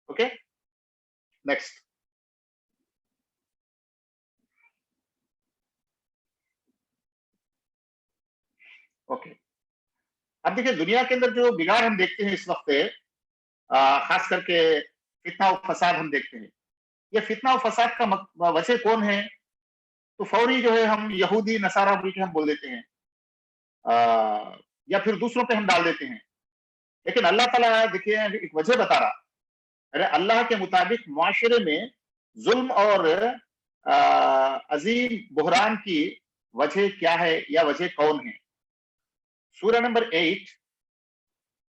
Okay next. اوکے اب دیکھیں دنیا کے اندر جو بگاڑ ہم دیکھتے ہیں اس وقت خاص کر کے فتنہ و فساد ہم دیکھتے ہیں. یہ فتنہ و فساد کا وجہ کون ہے؟ تو فوری جو ہے ہم یہودی نصارہ بول کے ہم بول دیتے ہیں یا پھر دوسروں پہ ہم ڈال دیتے ہیں. لیکن اللہ تعالیٰ دیکھیے ایک وجہ بتا رہا. ارے اللہ کے مطابق معاشرے میں ظلم اور عظیم بحران کی وجہ کیا ہے یا وجہ کون ہے؟ سورہ نمبر 8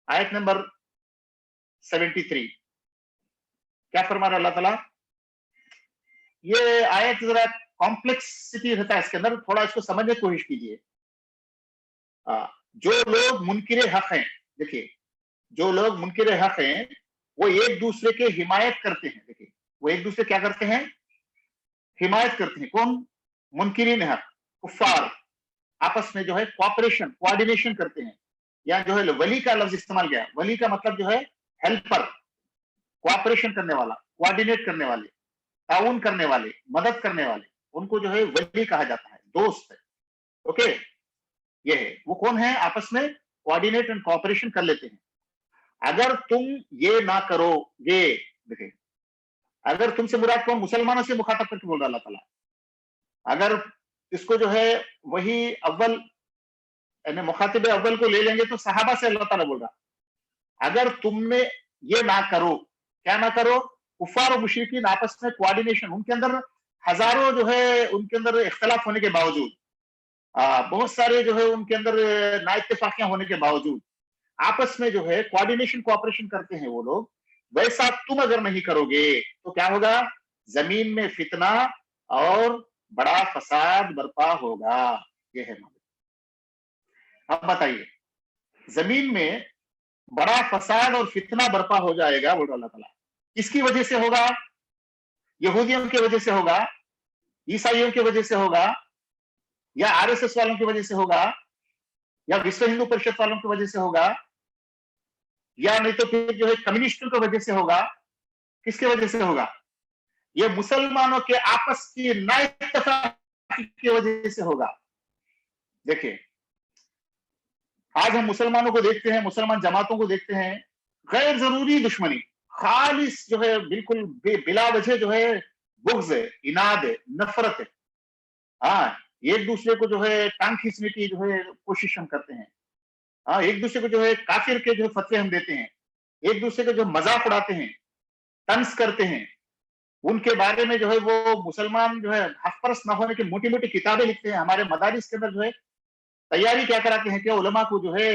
آیت نمبر 73 کیا فرما رہا اللہ تعالیٰ؟ یہ آیت ذرا کمپلیکسٹی رہتا ہے اس کے اندر، تھوڑا اس کو سمجھنے کی کوشش کیجیے. جو لوگ منکر حق ہیں، دیکھیے جو لوگ منکر حق ہیں وہ ایک دوسرے کے حمایت کرتے ہیں. دیکھیے وہ ایک دوسرے کیا کرتے ہیں؟ حمایت کرتے ہیں. کون؟ منکرین حق کفار آپس میں جو ہے کوآپریشن کوآرڈینیشن کرتے ہیں. یا جو ہے ولی کا لفظ استعمال کیا. ولی کا مطلب جو ہے ہیلپر، کوآپریشن کرنے والا، کوآرڈینیٹ کرنے والے، تعاون کرنے والے، مدد کرنے والے، ان کو جو ہے ولی کہا جاتا ہے، دوست ہے. اوکے یہ ہے وہ کون ہے؟ آپس میں کوآرڈینیٹ اینڈ کوآپریشن کر لیتے ہیں. اگر تم یہ نہ کرو گے، دیکھیں اگر تم سے مراد کون؟ مسلمانوں سے مخاطب کر کے بول رہا اللہ تعالیٰ. اگر اس کو جو ہے وہی اول یعنی مخاطب اول کو لے لیں گے تو صحابہ سے اللہ تعالیٰ بول رہا اگر تم نے یہ نہ کرو، کیا نہ کرو؟ کفار و مشرکین آپس میں کوآرڈینیشن، ان کے اندر ہزاروں جو ہے ان کے اندر اختلاف ہونے کے باوجود، بہت سارے جو ہے ان کے اندر نا اتفاقیاں ہونے کے باوجود آپس میں جو ہے کوآرڈینیشن کوآپریشن کرتے ہیں وہ لوگ. ویسا تم اگر نہیں کرو گے تو کیا ہوگا؟ زمین میں فتنہ اور بڑا فساد برپا ہوگا. یہ ہے. اب بتائیے زمین میں بڑا فساد اور فتنہ برپا ہو جائے گا بول اللہ تعالیٰ، کس کی وجہ سے ہوگا؟ یہودیوں کی وجہ سے ہوگا، عیسائیوں کی وجہ سے ہوگا، یا RSS والوں کی وجہ سے ہوگا، یا وشو ہندو پریشد والوں کی وجہ سے ہوگا، یا نہیں تو پھر جو ہے کمیونسٹوں کی وجہ سے ہوگا. کس کی وجہ سے ہوگا؟ یہ مسلمانوں کے آپس کی نا اتفاقی کی وجہ سے ہوگا. دیکھیں آج ہم مسلمانوں کو دیکھتے ہیں، مسلمان جماعتوں کو دیکھتے ہیں، غیر ضروری دشمنی، خالص جو ہے بالکل بلا وجہ جو ہے بغض ہے، اناد ہے، نفرت ہے. ہاں ایک دوسرے کو جو ہے ٹانگ کھینچنے کی جو ہے کوشش ہم کرتے ہیں. ہاں ایک دوسرے کو جو ہے کافر کے جو فتوے ہم دیتے ہیں، ایک دوسرے کو جو مذاق اڑاتے ہیں، طنز کرتے ہیں، ان کے بارے میں جو ہے وہ مسلمان جو ہے حق پرست نہ ہونے کی موٹی موٹی کتابیں لکھتے ہیں. ہمارے مدارس کے اندر جو ہے تیاری کیا کراتے ہیں کہ علماء کو جو ہے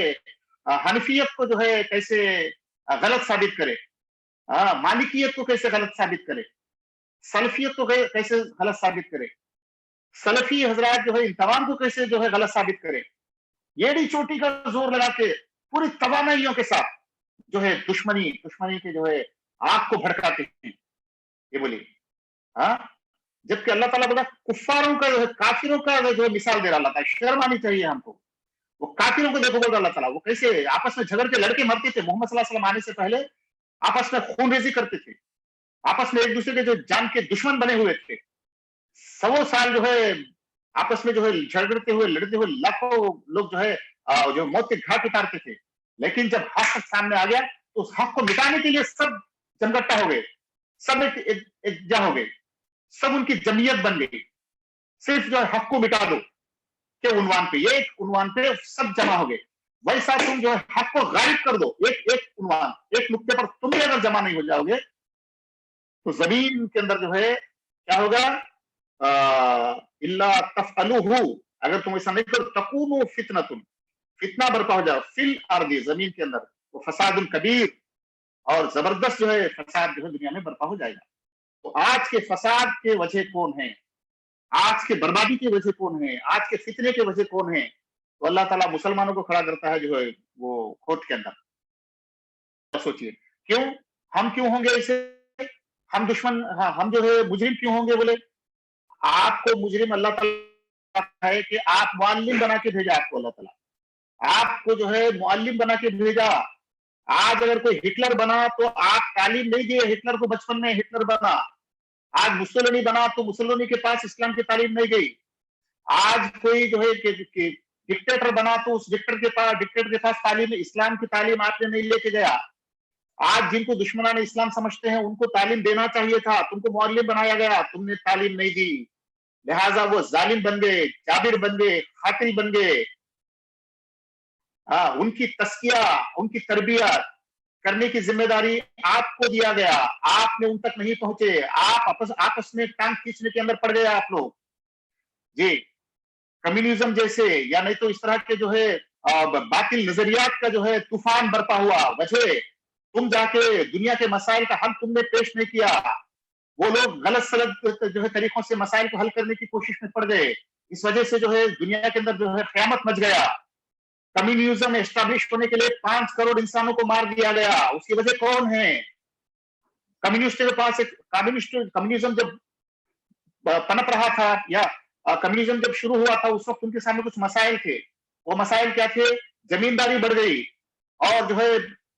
حنفیت کو جو ہے کیسے غلط ثابت کرے، مالکیت کو کیسے غلط ثابت کرے، سلفیت کو کیسے غلط ثابت کرے، سلفی حضرات جو ہے ان تمام کو کیسے جو ہے غلط ثابت کرے. ایڑی چوٹی کا زور لگا کے پوری توانائیوں کے ساتھ جو ہے دشمنی کے جو ہے آگ کو بھڑکاتے ہیں. یہ بولیے جبکہ اللہ تعالیٰ بولا کفاروں کا جو ہے کافروں کا جو مثال دے رہا اللہ تعالیٰ. شرم آنی چاہیے ہم کو. وہ کافروں کو دیکھو بول رہا اللہ تعالیٰ، وہ کیسے آپس میں جھگڑ کے لڑکے مرتے تھے. محمد صلی اللہ علیہ وسلم آنے سے پہلے آپس میں خون ریزی کرتے تھے، آپس میں ایک دوسرے کے جو جان کے دشمن بنے ہوئے تھے. 100 سال جو ہے آپس میں جو ہے جھگڑتے ہوئے لڑتے ہوئے لاکھوں لوگ جو ہے جو موت کے گھاٹ اتارتے تھے. لیکن جب حق سامنے آ گیا تو اس حق کو مٹانے کے لیے سب جمگٹا ہو گئے، سب ایک جا ہو گئے، سب ان کی جمعیت بن گئی. صرف جو ہے حق کو مٹا دو کے عنوان پہ، ایک عنوان پہ سب جمع ہو گئے. वैसा तुम जो है हक को गालिब कर दो, एक एक उन्वान, एक नुक्ते पर तुम भी अगर जमा नहीं हो जाओगे तो जमीन के अंदर जो है क्या होगा, इल्ला तफअलूहु, अगर तुम ऐसा नहीं करो तकूनु फितनतुन, फितना बर्पा हो जाओ फिल अर्दी, जमीन के अंदर, वो फसादुल कबीर, और जबरदस्त जो है फसाद जो है दुनिया में बर्पा हो जाएगा। तो आज के फसाद के वजह कौन है, आज के बर्बादी की वजह कौन है, आज के फितने के वजह कौन है, तो अल्लाह ताला मुसलमानों को खड़ा करता है जो है वो कोर्ट के अंदर। सोचिए क्यों, हम क्यों होंगे ऐसे, हम दुश्मन, हाँ, हम जो है मुजरिम क्यों होंगे, बोले आपको मुजरिम अल्लाह ताला है कि आप मुअल्लिम बना के भेजा, आपको अल्लाह ताला आपको जो है मुअल्लिम बना के भेजा। आज अगर कोई हिटलर बना तो आप तालीम नहीं दिए हिटलर को, बचपन में हिटलर बना। आज मुसोलिनी बना तो मुसोलिनी के पास इस्लाम की तालीम नहीं गई। आज कोई जो है कि डिक्टेटर बना तो उस डिक्टेटर के पास तालीम, इस्लाम की तालीम आपने नहीं लेके गया। आज जिनको दुश्मनान इस्लाम समझते हैं उनको तालीम देना चाहिए था, तुमको मुअल्लिम बनाया गया, तुमने तालीम नहीं दी, लिहाजा वो जालिम बन गए, जाबिर बन गए, कातिल बन गए। उनकी तस्किया, उनकी तरबियत करने की जिम्मेदारी आपको दिया गया, आपने उन तक नहीं पहुंचे, आप आपस में टांग खींचने के अंदर पड़ गए आप लोग जी। कम्युनिज्म जैसे या नहीं तो इस तरह के जो है बातिल नजरियात का जो है तूफान बरपा हुआ, वजह तुम जाके दुनिया के मसाइल का हल तुमने पेश नहीं किया, वो लोग गलत सलत जो है तरीकों से मसाइल को हल करने की कोशिश में पड़ गए। इस वजह से जो है दुनिया के अंदर जो है क़यामत मच गया। कम्युनिज्म एस्टैब्लिश होने के लिए 5 करोड़ इंसानों को मार दिया गया, उसकी वजह कौन है? कम्युनिस्ट के पास एक कम्युनिज्म जब पनप रहा था या कम्युनिज्म जब शुरू हुआ था उस वक्त उनके सामने कुछ मसाइल थे। वो मसाइल क्या थे? जमींदारी बढ़ गई और जो है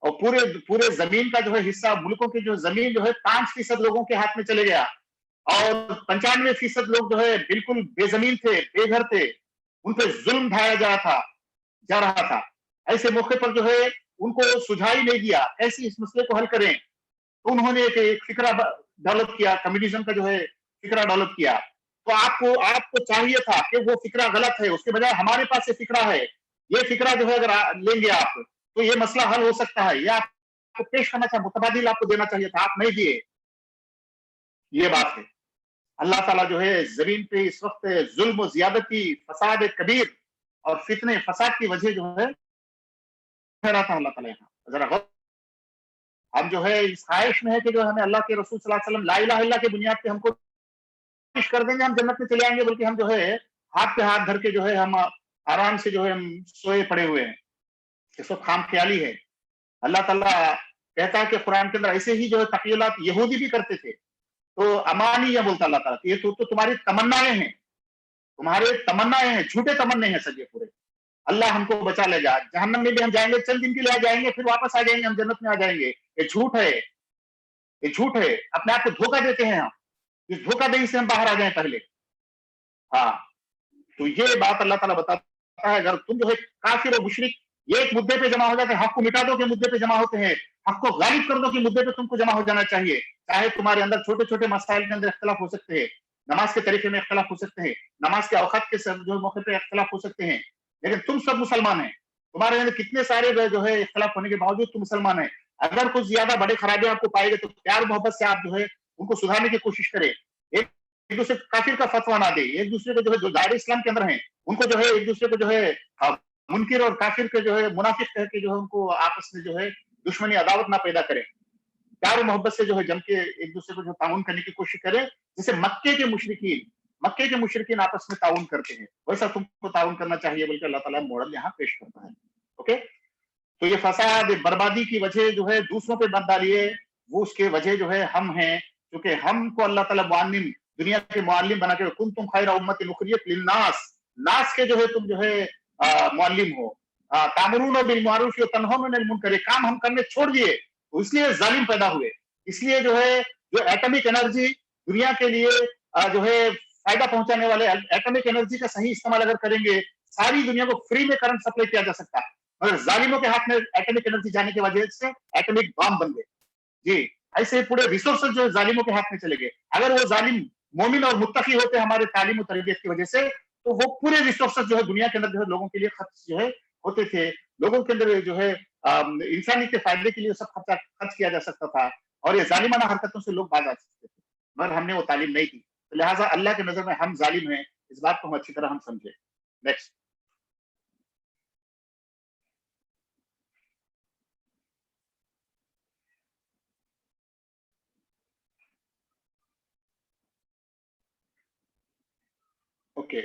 और पूरे पूरे जमीन का जो है हिस्सा, मुल्कों की जो जमीन जो है 5% लोगों के हाथ में चले गया और 95% लोग जो है बिल्कुल बेजमीन थे, बेघर थे, उन पर जुल्म ढाया जा रहा था। ऐसे मौके पर जो है उनको सुझाव ही नहीं दिया कैसे इस मसले को हल करें, तो उन्होंने एक फिक्रा डेवलप किया, कम्युनिज्म का जो है फिक्रा डेवलप किया। तो आपको चाहिए था कि वो फिक्रा गलत है, उसके बजाय हमारे पास ये फिक्रा है, ये फिक्रा जो है अगर लेंगे आप तो ये मसला हल हो सकता है, ये आपको पेश करना चाहिए, मुतबादिल आपको देना चाहिए था, आप नहीं दिए। ये बात है। अल्लाह ताला जो है जमीन पे इस वक्त जुल्म, ज्यादती, फसाद कबीर और फितने फसाद की वजह जो है रहा था अल्लाह ताला यहाँ जरा। हम जो है इस ख्वाहिश में है कि जो हमें अल्लाह के रसूल सल्लल्लाहु अलैहि वसल्लम ला इलाहा इल्लल्लाह की बुनियाद पे हमको कर देंगे, हम जन्नत में चले आएंगे, बल्कि हम जो है हाथ पे हाथ धर के जो है हम आराम से जो है हम सोए पड़े हुए हैं, ये सब खाम ख्याली है। अल्लाह ताला कहता है कि कुरान के अंदर ऐसे ही जो है तक़य्युलात यहूदी भी करते थे। तो अमानी या बोलता अल्लाह ताला, ये तो तुम्हारी तमन्नाएं हैं, तुम्हारे तमन्नाएं हैं, झूठे तमन्ने हैं सब ये पूरे। अल्लाह हमको बचा ले जा, जहन्नम में भी हम जाएंगे, चंद दिन के लिए आ जाएंगे, फिर वापस आ जाएंगे, हम जन्नत में आ जाएंगे। ये झूठ है, ये झूठ है, अपने आप को धोखा देते हैं हम। इस धोखाधड़ी से हम बाहर आ जाए पहले। हाँ, तो ये बात अल्लाह ताला बताता है, अगर तुम जो है काफिर और मुशरिक ये एक मुद्दे पे जमा हो जाते हैं, हक को मिटा दो के मुद्दे पे जमा होते हैं, हक को गालिब कर दो के मुद्दे पे तुमको जमा हो जाना चाहिए। चाहे तुम्हारे अंदर छोटे छोटे मसाइल के अंदर इख्तलाफ हो सकते हैं, नमाज के तरीके में इख्तलाफ हो सकते हैं, नमाज के औकात के जो मौके पे इख्तलाफ हो सकते हैं, लेकिन तुम सब मुसलमान हैं। तुम्हारे अंदर कितने सारे जो है इख्तलाफ होने के बावजूद तुम मुसलमान है। अगर कुछ ज्यादा बड़े खराबी आपको पाएंगे तो प्यार मोहब्बत से आप जो है उनको सुधारने की कोशिश करें। एक दूसरे काफिर का फतवा ना दे, एक दूसरे को जो है जो दायरे इस्लाम के अंदर हैं उनको जो है एक दूसरे को जो है मुनकिर और काफिर के जो है मुनाफिक कह के जो है उनको आपस में जो है दुश्मनी अदावत ना पैदा करें। प्यार और मोहब्बत से जो है जम के एक दूसरे को जो ताउन करने की कोशिश करें, जैसे मक्के के मुशरिकीन आपस में ताउन करते हैं, वैसा तुमको ताउन करना चाहिए, बल्कि अल्लाह ताला मॉडल यहाँ पेश करता है। ओके, तो ये फसाद बर्बादी की वजह जो है दूसरों पे मत डालिए, वो उसके वजह जो है हम हैं, क्योंकि हमको अल्लाह ताला मुअल्लिम, दुनिया के मुअल्लिम बना के कुंतुम खैरा उम्मतिन उखरिजत लिन्नास, नास के जो है तुम जो है मुअल्लिम हो। तामुरून बिल मारूफ व तनहौन अनिल मुनकर, काम हम करने छोड़ दिए तो इसलिए जालिम पैदा हुए। इसलिए जो है जो एटॉमिक एनर्जी दुनिया के लिए जो है फायदा पहुंचाने वाले एटॉमिक एनर्जी का सही इस्तेमाल अगर करेंगे, सारी दुनिया को फ्री में करंट सप्लाई किया जा सकता है, मगर जालिमों के हाथ में एटॉमिक एनर्जी जाने की वजह से एटॉमिक बम बन गए। जी, ऐसे पूरे रिसोर्सेज जो जालिमों के हाथ में चले गए। अगर वो जालिम मोमिन और मुत्तकी होते हमारे तालीम और तरबियत की वजह से, तो वो पूरे रिसोर्सेज जो है दुनिया के अंदर जो है लोगों के लिए खर्च जो है होते थे, لوگوں کے اندر جو ہے انسانی کے فائدے کے لیے سب خرچ کیا جا سکتا تھا اور یہ ظالمانہ حرکتوں سے لوگ باز آ سکتے تھے، مگر ہم نے وہ تعلیم نہیں دی، تو لہٰذا اللہ کے نظر میں ہم ظالم ہیں، اس بات کو ہم اچھی طرح ہم سمجھے. نیکسٹ. اوکے،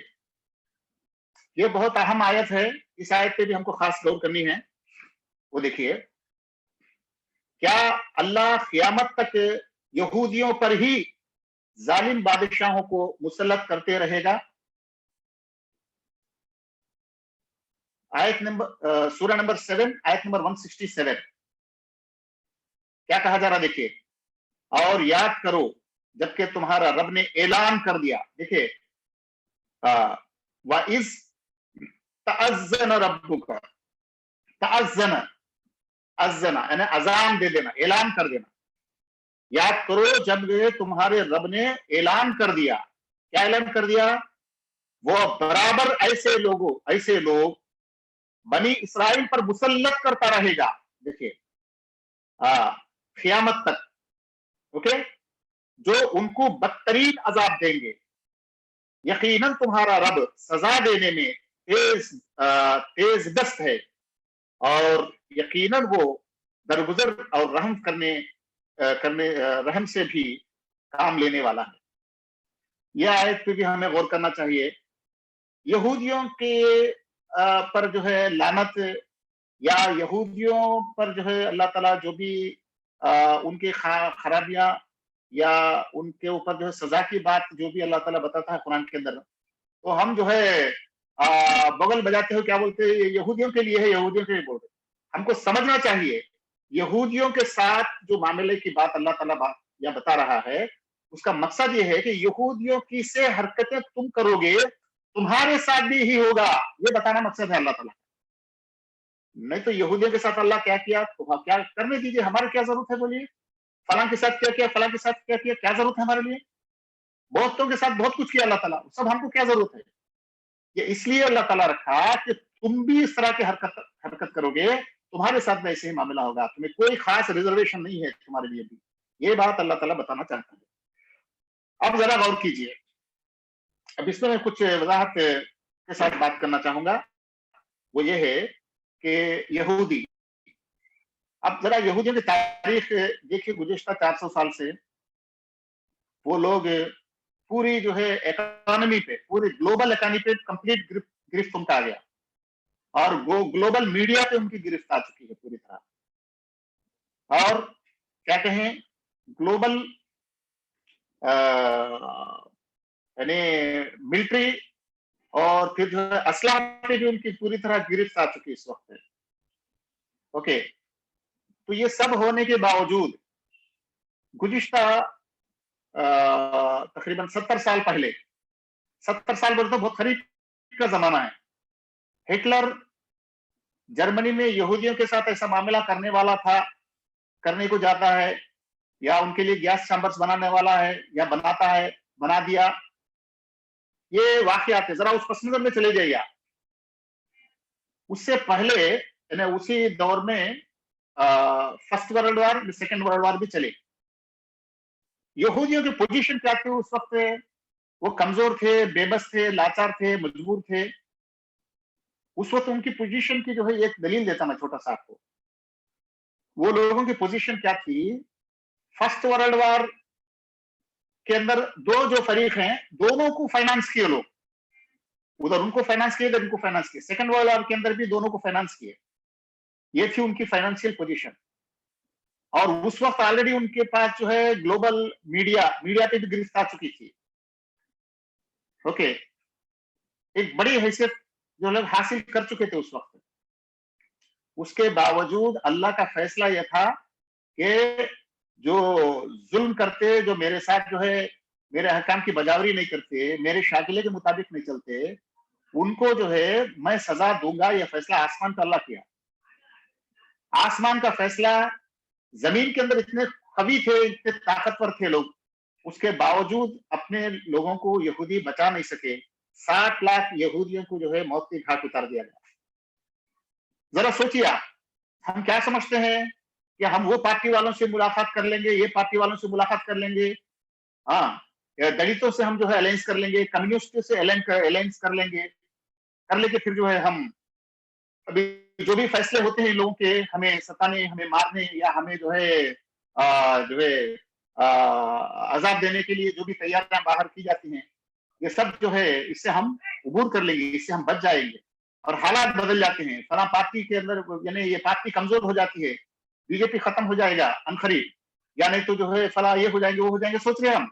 یہ بہت اہم آیت ہے، اس آیت پہ بھی ہم کو خاص غور کرنی ہے. وہ دیکھیے، کیا اللہ قیامت تک یہودیوں پر ہی ظالم بادشاہوں کو مسلط کرتے رہے گا؟ آیت نمبر سورہ نمبر 7 آیت نمبر 167 کیا کہا جا رہا دیکھیے، اور یاد کرو جبکہ تمہارا رب نے اعلان کر دیا. دیکھیے وَإِذْ تَأَذَّنَ رَبُّكَ، تَأَذَّنَ یعنی اذان دے دینا، اعلان کر دینا. یاد کرو جب تمہارے رب نے اعلان کر دیا. کیا اعلان کر دیا؟ وہ برابر ایسے لوگ بنی اسرائیل پر مسلط کرتا رہے گا. دیکھیے قیامت تک، اوکے، جو ان کو بدترین عذاب دیں گے. یقیناً تمہارا رب سزا دینے میں تیز دست ہے اور یقیناً وہ درگزر اور رحم سے بھی کام لینے والا ہے. یہ آیت پہ بھی ہمیں غور کرنا چاہیے. یہودیوں کے پر جو ہے لعنت، یا یہودیوں پر جو ہے اللہ تعالیٰ جو بھی ان کے خرابیاں یا ان کے اوپر جو ہے سزا کی بات جو بھی اللہ تعالیٰ بتاتا ہے قرآن کے اندر، تو ہم جو ہے بغل بجاتے ہو کیا بولتے ہیں، یہودیوں کے لیے ہے، یہودیوں کے لیے بولتے. ہم کو سمجھنا چاہیے یہودیوں کے ساتھ جو معاملے کی بات اللہ تعالیٰ یا بتا رہا ہے، اس کا مقصد یہ ہے کہ یہودیوں کی سے حرکتیں تم کرو گے تمہارے ساتھ بھی ہی ہوگا، یہ بتانا مقصد ہے اللہ تعالیٰ. نہیں تو یہودیوں کے ساتھ اللہ کیا کیا، کیا کرنے دیجیے، ہماری کیا ضرورت ہے، بولیے. فلاں کے ساتھ کیا کیا، فلاں کے ساتھ کیا کیا، کیا ضرورت ہے ہمارے لیے. بہتوں کے ساتھ بہت کچھ کیا اللہ تعالیٰ، سب ہم کو کیا ضرورت ہے. یہ اس لیے اللہ تعالیٰ رکھا کہ تم بھی اس طرح کی حرکت کرو گے، تمہارے ساتھ میں ایسے ہی معاملہ ہوگا، تمہیں کوئی خاص ریزرویشن نہیں ہے تمہارے لیے بھی. یہ بات اللہ تعالیٰ بتانا چاہتا ہے. اب ذرا غور کیجیے، اب اس میں کچھ وضاحت کے ساتھ بات کرنا چاہوں گا. وہ یہ ہے کہ یہودی، اب ذرا یہودیوں کی تاریخ دیکھیے، گزشتہ 400 سال سے وہ لوگ پوری جو ہے اکانومی پہ، پوری گلوبل اکانومی پہ کمپلیٹ گرفت ان کا آ گیا، اور گلوبل میڈیا پہ ان کی گرفت آ چکی ہے پوری طرح. اور کیا کہیں، گلوبل یعنی ملٹری اور پھر جو ہے اسلحہ پہ بھی ان کی پوری طرح گرفت آ چکی اس وقت. اوکے، تو یہ سب ہونے کے باوجود گزشتہ تقریباً 70 سال پہلے، 70 سال بولے تو بہت قریب کا زمانہ ہے، ہٹلر جرمنی میں یہودیوں کے ساتھ ایسا معاملہ کرنے والا تھا، کرنے کو جاتا ہے، یا ان کے لیے گیس چیمبرز بنانے والا ہے، یا بناتا ہے، بنا دیا. یہ واقعات ہے، ذرا اس پس منظر میں چلے جائیے. اس سے پہلے یعنی اسی دور میں first world war, second world war بھی چلے. یہودیوں کی پوزیشن کیا تھی اس وقت؟ وہ کمزور تھے، بے بس تھے، لاچار تھے، مجبور تھے. اس وقت ان کی پوزیشن کی جو ہے ایک دلیل دیتا میں چھوٹا سا آپ کو. وہ لوگوں کی پوزیشن کیا تھی؟ فرسٹ ورلڈ وار کے اندر دو جو فریق ہیں، دونوں کو فائنانس کیے لوگ، ادھر ان کو فائنانس کیے، ادھر ان کو فائنانس کیے. سیکنڈ ورلڈ وار کے اندر بھی دونوں کو فائنانس کیے. یہ تھی ان کی فائنانشیل پوزیشن. اور اس وقت آلریڈی ان کے پاس جو ہے گلوبل میڈیا پہ بھی گرفت آ چکی تھی. اوکے، ایک بڑی حیثیت جو لوگ حاصل کر چکے تھے اس وقت. اس کے باوجود اللہ کا فیصلہ یہ تھا کہ جو ظلم کرتے، جو میرے ساتھ جو ہے میرے احکام کی بجاوری نہیں کرتے، میرے شاکلے کے مطابق نہیں چلتے، ان کو جو ہے میں سزا دوں گا. یہ فیصلہ آسمان کا اللہ کیا. آسمان کا فیصلہ. زمین کے اندر اتنے قوی تھے، اتنے طاقتور تھے لوگ، اس کے باوجود اپنے لوگوں کو یہودی بچا نہیں سکے. 60 لاکھ یہودیوں کو جو ہے موت کے گھاٹ اتار دیا گیا. जरा सोचिए आप, हम क्या समझते हैं कि हम वो पार्टी वालों से मुलाकात कर लेंगे, ये पार्टी वालों से मुलाकात कर लेंगे, हाँ, दलितों से हम जो है अलायंस कर लेंगे, कम्युनिस्टों से अलायंस कर लेंगे, कर लेके फिर जो है हम अभी जो भी फैसले होते हैं लोगों के, हमें सताने, हमें मारने या हमें जो है जो है अजाब देने के लिए जो भी तैयारियां बाहर की जाती हैं, ये सब जो है इससे हम अबूर कर लेंगे, इससे हम बच जाएंगे। और हालात बदल जाते हैं, फला पार्टी के अंदर यानी ये पार्टी कमजोर हो जाती है, बीजेपी खत्म हो जाएगा अनखरीद, या नहीं तो जो है फला ये हो जाएंगे वो हो जाएंगे, सोच रहे हम।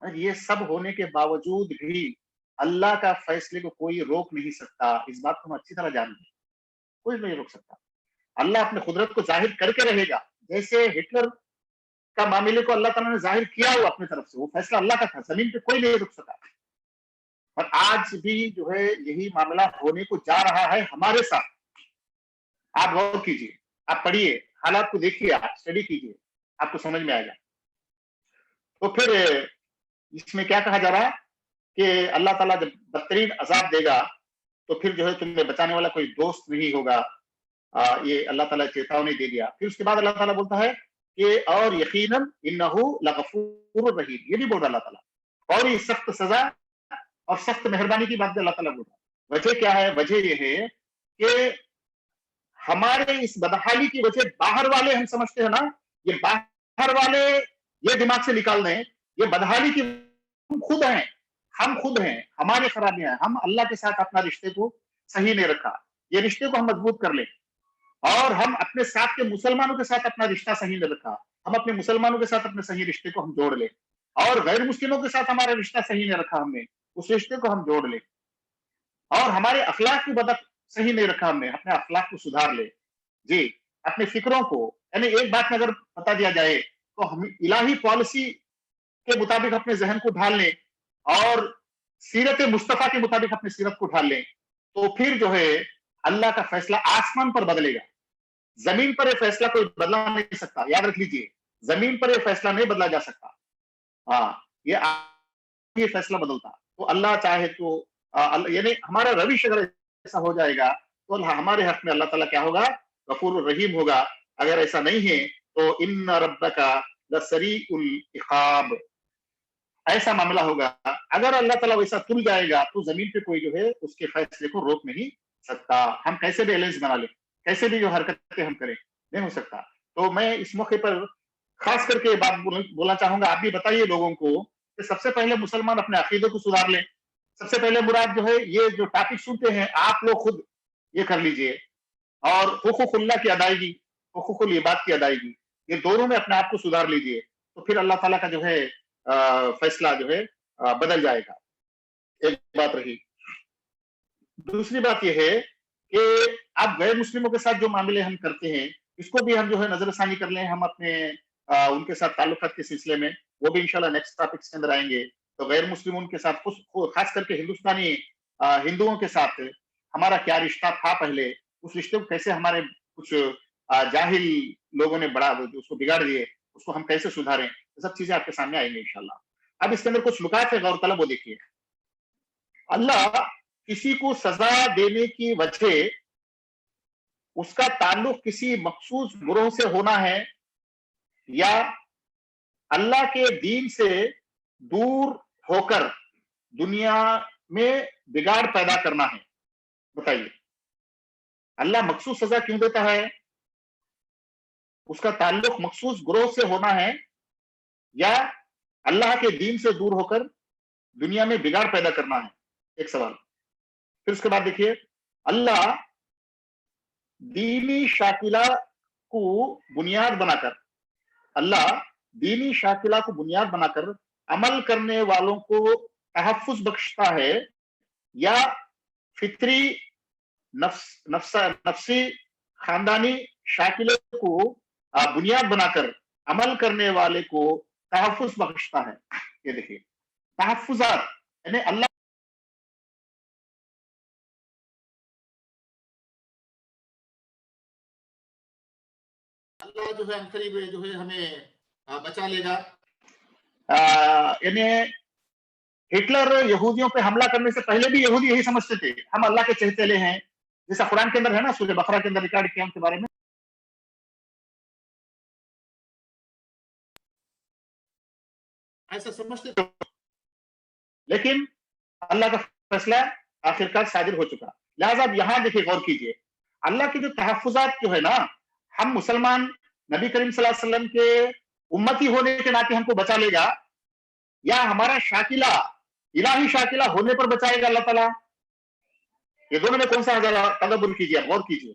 और ये सब होने के बावजूद भी अल्लाह का फैसले को कोई रोक नहीं सकता, इस बात को हम अच्छी तरह जानते हैं, कोई नहीं रोक सकता। अल्लाह अपने कुदरत को जाहिर करके रहेगा, जैसे हिटलर का मामले को अल्लाह ताला ने जाहिर किया हुआ अपनी तरफ से, वो फैसला अल्लाह का था, जमीन पे कोई नहीं रुक सका। और आज भी जो है यही मामला होने को जा रहा है हमारे साथ। आप गौर कीजिए, आप पढ़िए, हालात को देखिए, आप स्टडी कीजिए, आपको समझ में आएगा। तो फिर इसमें क्या कहा जा रहा है कि अल्लाह ताला जब बदतरीन अजाब देगा तो फिर जो है तुम्हें बचाने वाला कोई दोस्त नहीं होगा। ये अल्लाह ताला चेतावनी दे दिया। फिर उसके बाद अल्लाह ताला बोलता है कि और यकीनन इन्नहु लगफूरुर रहीम, ये भी बोल रहा अल्लाह ताला। और ये सख्त सजा और सख्त मेहरबानी की बात अल्लाह ताला बोल रहा है। वजह क्या है? वजह ये है कि हमारे इस बदहाली की वजह बाहर वाले हम समझते हैं ना, ये बाहर वाले ये दिमाग से निकाल दें, ये बदहाली की हम खुद हैं, हम खुद हैं, हमारी खराबियां हैं, हम अल्लाह के साथ अपना रिश्ते को सही नहीं रखा। ये रिश्ते को हम मजबूत कर लें, और हम अपने साथ के मुसलमानों के साथ अपना रिश्ता सही नहीं रखा, हम अपने मुसलमानों के साथ अपने सही रिश्ते को हम जोड़ लें, और गैर मुस्लिमों के साथ हमारा रिश्ता सही नहीं रखा हमने, उस रिश्ते को हम जोड़ लें, और हमारे अखलाक की बदक सही नहीं रखा हमने, अपने अखलाक को सुधार ले। जी, अपने फिक्रों को, यानी एक बात में अगर बता दिया जाए तो हम इलाही पॉलिसी के मुताबिक अपने जहन को ढाल लें और सीरत मुस्तफा के मुताबिक अपनी सीरत को ढाल लें, तो फिर जो है अल्लाह का फैसला आसमान पर बदलेगा। जमीन पर यह फैसला कोई बदला नहीं सकता, याद रख लीजिए, जमीन पर यह फैसला नहीं बदला जा सकता। हाँ, ये फैसला बदलता तो अल्लाह चाहे तो यानी हमारा रविश अगर ऐसा हो जाएगा तो हमारे हक में अल्लाह ताला क्या होगा? गफूर रहीम होगा। अगर ऐसा नहीं है तो इन्न रब्बका लसरीउल इकाब, ऐसा मामला होगा। अगर अल्लाह ताला वैसा तुल जाएगा तो जमीन पे कोई जो है उसके फैसले को रोक नहीं सकता। हम कैसे भी बैलेंस बना लें, कैसे भी जो हरकतें हम करें, नहीं हो सकता। तो मैं इस मौके पर खास करके बात बोलना चाहूंगा, आप भी बताइए लोगों को कि सबसे पहले मुसलमान अपने अकीदे को सुधार लें। सबसे पहले मुराद जो है, ये जो टॉपिक सुनते हैं आप लोग खुद ये कर लीजिए, और हुकूकुल्लाह की अदायगी, हुकूकुल इबाद की अदायगी, ये दोनों में अपने आप को सुधार लीजिए, तो फिर अल्लाह ताला का जो है फैसला जो है बदल जाएगा। एक बात रही। दूसरी बात यह है कि आप गैर मुस्लिमों के साथ जो मामले हम करते हैं, इसको भी हम जो है नजरसानी कर लें, हम अपने उनके साथ ताल्लुकात के सिलसिले में, वो भी इंशाल्लाह नेक्स्ट टॉपिक्स के अंदर आएंगे। तो गैर मुस्लिमों के साथ खास करके हिंदुस्तानी हिंदुओं के साथ हमारा क्या रिश्ता था पहले, उस रिश्ते को कैसे हमारे कुछ जाहिल लोगों ने बड़ा उसको बिगाड़ दिए, उसको हम कैसे सुधारें, ये सब चीजें आपके सामने आएंगे इंशाल्लाह। अब इसके अंदर कुछ नुकात है गौर तलब, वो देखिए। अल्लाह किसी को सजा देने की वजह उसका ताल्लुक किसी मखसूस गुरोह से होना है या अल्लाह के दीन से दूर होकर दुनिया में बिगाड़ पैदा करना है? बताइए, अल्लाह मखसूस सजा क्यों देता है? उसका ताल्लुक मखसूस गुरोह से होना है या अल्लाह के दीन से दूर होकर दुनिया में बिगाड़ पैदा करना है? एक सवाल। फिर उसके बाद देखिए, अल्लाह दीनी शाकिला को बुनियाद बनाकर, अल्लाह दीनी शाकिला को बुनियाद बनाकर अमल करने वालों को तहफ्फुज बख्शता है या फित्री नफ्सी खानदानी शाकिले को बुनियाद बनाकर अमल करने वाले को तहफ्फुज बख्शता है? ये देखिए, तहफ्फुजात यानी अल्लाह जो है करीब जो है हमें बचा लेगा। यानी हिटलर यहूदियों पे हमला करने से पहले भी यहूदी यही समझते थे, हम अल्लाह के चहेते हैं, جیسا قرآن کے اندر ہے نا، سورہ بقرہ کے اندر ریکارڈ کیا ان کے بارے میں. ایسا سمجھتے تھے، لیکن اللہ کا فیصلہ آخرکار صادر ہو چکا. لہٰذا اب یہاں دیکھیے، غور کیجیے، اللہ کی جو تحفظات جو ہے نا، ہم مسلمان نبی کریم صلی اللہ علیہ وسلم کے امتی ہونے کے ناطے ہم کو بچا لے گا، یا ہمارا شاکلہ الہی شاکلہ ہونے پر بچائے گا اللہ تعالیٰ؟ یہ دونوں میں کون سا تدبر کیجیے، غور کیجیے،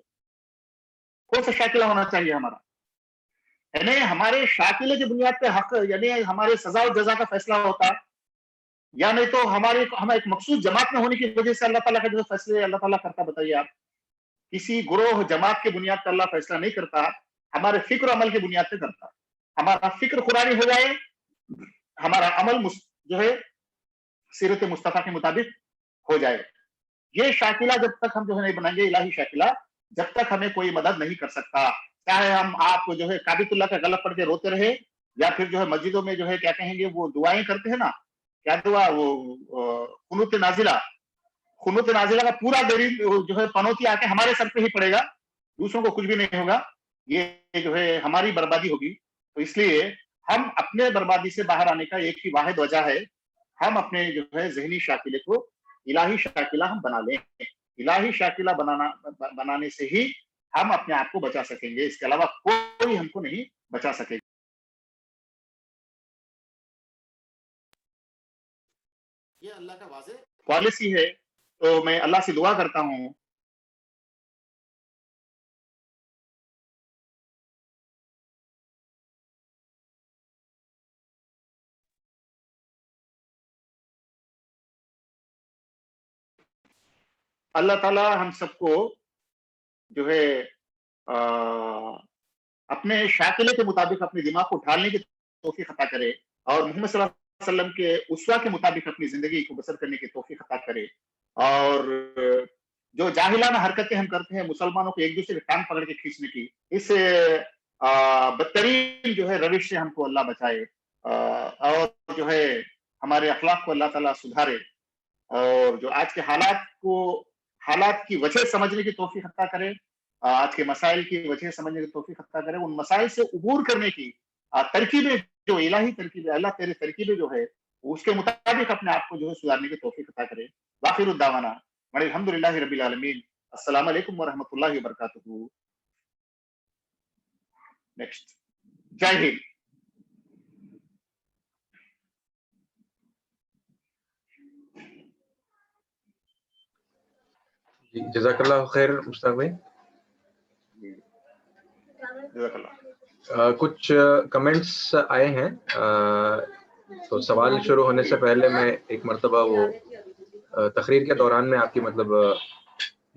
کون سا شاکلہ ہونا چاہیے ہمارا؟ یعنی ہمارے شاکلے کی بنیاد پہ حق، یعنی ہمارے سزا و جزا کا فیصلہ ہوتا، یا نہیں تو ہم ایک مخصوص جماعت میں ہونے کی وجہ سے اللہ تعالیٰ کا جو فیصلے اللہ تعالیٰ کرتا؟ بتائیے آپ. کسی گروہ جماعت کی بنیاد پر اللہ فیصلہ نہیں کرتا، ہمارے فکر و عمل کی بنیاد پہ کرتا. ہمارا فکر قرآنی ہو جائے، ہمارا عمل جو ہے سیرت مصطفیٰ کے مطابق ہو جائے. یہ شاکلہ جب تک ہم جو ہے نہیں بنائیں گے، الہی شاکلہ، جب تک ہمیں کوئی مدد نہیں کر سکتا. چاہے ہم آپ جو ہے کعبۃ اللہ کا غلط پڑھ کے روتے رہے، یا پھر جو ہے مسجدوں میں جو ہے کیا کہیں گے وہ دعائیں کرتے ہیں نا، کیا دعا، وہ قنوت نازلہ کا پورا دلیل جو ہے پنوتی آ کے ہمارے سر پہ ہی پڑے گا، دوسروں کو کچھ بھی نہیں ہوگا. یہ جو ہے ہماری بربادی ہوگی. تو اس لیے ہم اپنے بربادی سے باہر آنے کا ایک ہی واحد وجہ ہے، ہم اپنے جو ہے ذہنی شاکلے کو الہی شاکلہ ہم بنا لیں. الہی شاکلہ بنانے سے ہی ہم اپنے آپ کو بچا سکیں گے، اس کے علاوہ کوئی ہم کو نہیں بچا سکے گا. یہ اللہ کا واضح پالیسی ہے. تو میں اللہ سے دعا کرتا ہوں اللہ تعالیٰ ہم سب کو جو ہے اپنے شاکلے کے مطابق اپنے دماغ کو ڈھالنے کی توفیق عطا کرے، اور محمد صلی اللہ علیہ وسلم کے اسوہ کے مطابق اپنی زندگی کو بسر کرنے کی توفیق عطا کرے. اور جو جاہلانہ حرکتیں ہم کرتے ہیں مسلمانوں کو ایک دوسرے کے ٹانگ پکڑ کے کھینچنے کی، اس بدترین جو ہے روش سے ہم کو اللہ بچائے، اور جو ہے ہمارے اخلاق کو اللہ تعالیٰ سدھارے، اور جو آج کے حالات کی وجہ سمجھنے کی توفیق عطا کرے، آج کے مسائل کی وجہ سمجھنے کی توفیق عطا کرے، ان مسائل سے عبور کرنے کی ترکیبیں، جو الہی ترکیبیں، اللہ تیرے ترکیبیں جو ہے اس کے مطابق اپنے آپ کو جو ہے سدھارنے کی توفیق عطا کرے. وآخر الدعوانا الحمدللہ رب العالمین. السلام علیکم ورحمۃ اللہ وبرکاتہ. نیکسٹ. جے ہند. جزاک اللہ خیر مشتاق بھائی. جزاک اللہ. کچھ کمنٹس آئے ہیں، تو سوال شروع ہونے سے پہلے میں ایک مرتبہ وہ تقریر کے دوران میں آپ کی مطلب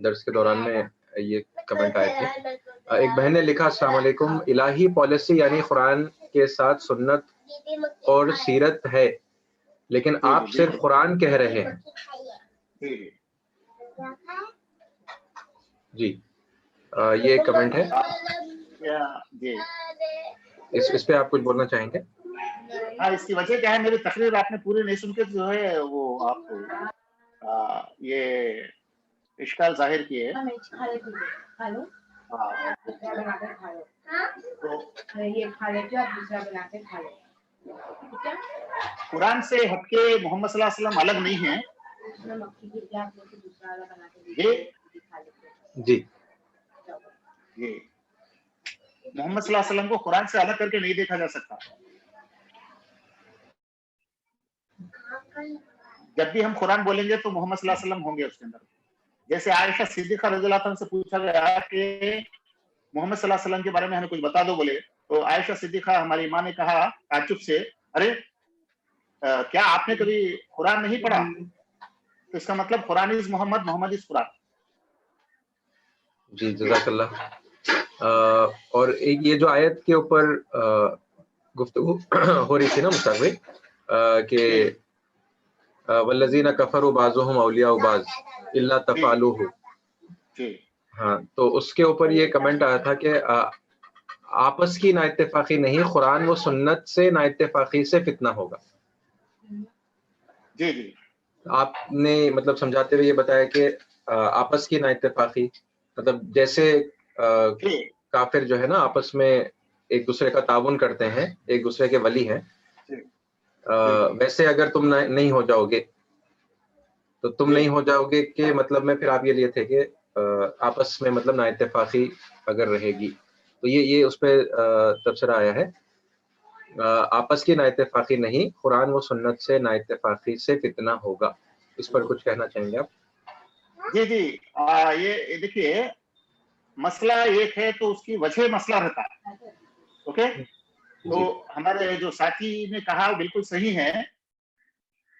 درس کے دوران میں یہ کمنٹ آئے تھے. ایک بہن نے لکھا، السلام علیکم، الہی پالیسی یعنی قرآن کے ساتھ سنت اور سیرت ہے، لیکن آپ صرف قرآن کہہ رہے ہیں. جی یہ کمنٹ ہے. جی اس پہ آپ کچھ بولنا چاہیں گے؟ ہاں، اس کی وجہ کیا ہے، میری تقریر آپ نے پوری نہیں سن کے جو ہے وہ آپ کو یہ اشکال ظاہر کیے. قرآن سے ہٹ کے محمد صلی اللہ علیہ وسلم الگ نہیں ہیں. جی جی محمد صلی اللہ علیہ وسلم کو قرآن سے الگ کر کے نہیں دیکھا جا سکتا. جب بھی ہم قرآن بولیں گے تو محمد صلی اللہ علیہ وسلم ہوں گے اس کے اندر. جیسے عائشہ صدیقہ رضی اللہ عنہ سے پوچھا گیا کہ محمد صلی اللہ علیہ وسلم کے بارے میں ہمیں کچھ بتا دو بولے، تو عائشہ صدیقہ ہماری ماں نے کہا تعجب سے، ارے کیا آپ نے کبھی قرآن نہیں پڑھا؟ تو اس کا مطلب قرآن از محمد، محمد از قرآن. جی جزاک اللہ. اور ایک یہ جو آیت کے اوپر گفتگو ہو رہی تھی نا مشتاق بھائی، کہ والذین کفروا بعضهم اولیاء بعض الا تفعلوه، ہاں، تو اس کے اوپر یہ کمنٹ آیا تھا کہ آپس کی نا اتفاقی نہیں، قرآن و سنت سے نا اتفاقی سے فتنہ ہوگا. جی جی آپ نے مطلب سمجھاتے ہوئے یہ بتایا کہ آپس کی نا اتفاقی مطلب جیسے جی کافر جو ہے نا آپس میں ایک دوسرے کا تعاون کرتے ہیں، ایک دوسرے کے ولی ہیں، جی جی جی ویسے اگر تم نہیں ہو جاؤ گے تو تم جی نہیں ہو جاؤ گے کہ مطلب میں پھر آپ یہ لیے تھے کہ آپس میں مطلب نا اتفاقی اگر رہے گی تو یہ اس پہ تبصرہ آیا ہے، آپس کی نا اتفاقی نہیں، قرآن و سنت سے نا اتفاقی سے فتنہ ہوگا. اس پر کچھ کہنا چاہیں گے آپ؟ جی جی یہ دیکھیے مسئلہ ایک ہے تو اس کی وجہ مسئلہ رہتا ہے. اوکے، تو جی ہمارے جو ساتھی نے کہا وہ بالکل صحیح ہے.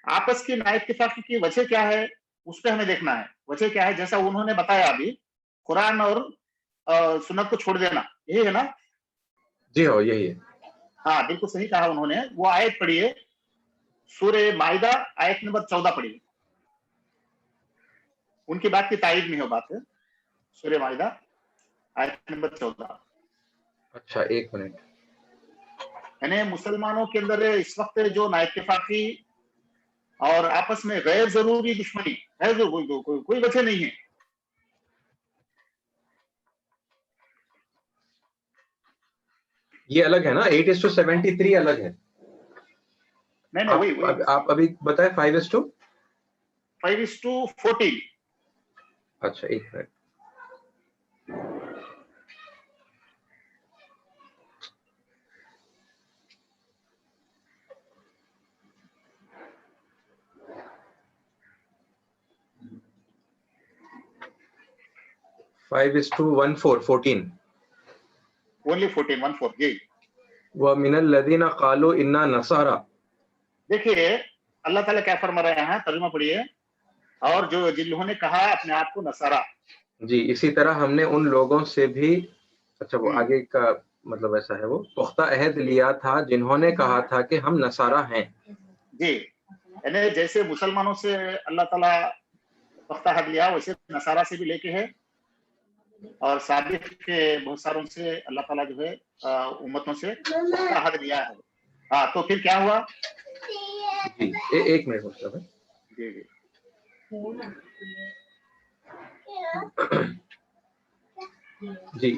آپس کی نا اتفاقی کی وجہ کیا ہے اس پہ ہمیں دیکھنا ہے. وجہ کیا ہے جیسا انہوں نے بتایا ابھی، قرآن اور سنت کو چھوڑ دینا، یہی ہے نا؟ جی ہو یہی ہے. ہاں بالکل صحیح کہا انہوں نے. وہ آیت پڑھیے سورہ مائدہ آیت نمبر 14 پڑھیے. ان کی بات کی تائید میں ہو بات ہے. سورہ مائدہ آیت نمبر 14. اچھا ایک منٹ. یعنی مسلمانوں کے اندر اس وقت جو نا اتفاقی اور آپس میں غیر ضروری دشمنی ہے، کوئی وجہ نہیں ہے. یہ الگ ہے نا، 8:73 الگ ہے. نہیں نہیں وہی آپ ابھی بتائیں 5:. 5:14. اچھا ایک minute. Five is to 14. Only 14 جی. وَمِنَ الَّذِينَ قَالُوا إِنَّا نَصَارَى. دیکھیے اللہ تعالیٰ کیا فرما رہے ہیں، ترجمہ پڑھیے. اور جو جنہوں نے کہا اپنے آپ کو نصارہ. جی اسی طرح ہم نے ان لوگوں سے بھی، اچھا وہ آگے کا مطلب ایسا ہے، وہ پختہ عہد لیا تھا جنہوں نے کہا تھا کہ ہم نصارہ ہیں. جی یعنی جیسے مسلمانوں سے اللہ تعالیٰ پختہ عہد لیا ویسے نصارہ سے بھی لے کے ہے، اور سابق کے بہت ساروں سے اللہ تعالیٰ جو ہے امتوں سے پختہ عہد لیا ہے. ہاں تو پھر کیا ہوا؟ جی ایک منٹ مطلب ہے. جی جی جی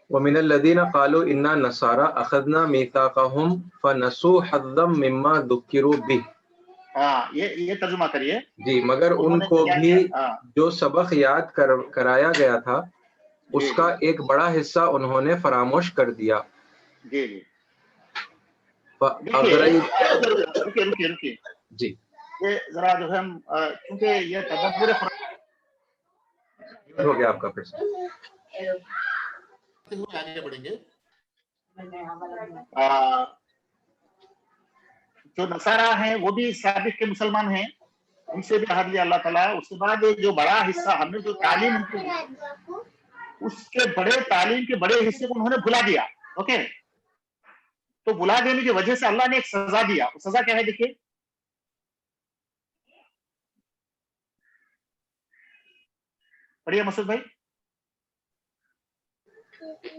وَمِنَ الَّذِينَ قَالُوا إِنَّا نَصَارَى أَخَذْنَا مِيثَاقَهُمْ فَنَسُوا حَظًّا مِمَّا ذُكِّرُوا بِهِ. ہاں یہ ترجمہ کریے. جی مگر انہوں ان نے کو کیا بھی کیا؟ جو سبق یاد کرایا گیا تھا اس جی کا ایک بڑا حصہ انہوں نے فراموش کر دیا. جی جی فَأَغْرَيْنَا. رکیے جی یہ ذرا جو ہے ہم کیونکہ یہ تدبر ہو گیا آپ کا پھر سے. آگے بڑھیں گے. جو نصارہ ہیں وہ بھی سابق کے مسلمان ہیں، ان سے بھی عہد لیا اللہ تعالیٰ. اس کے بعد جو بڑا حصہ ہم نے جو تعلیم ان کو دی، اس کے تعلیم کے بڑے حصے کو انہوں نے بھلا دیا. اوکے، تو بھلا دینے کی وجہ سے اللہ نے ایک سزا دیا. وہ سزا کیا ہے دیکھیے. پڑھیے مسعود بھائی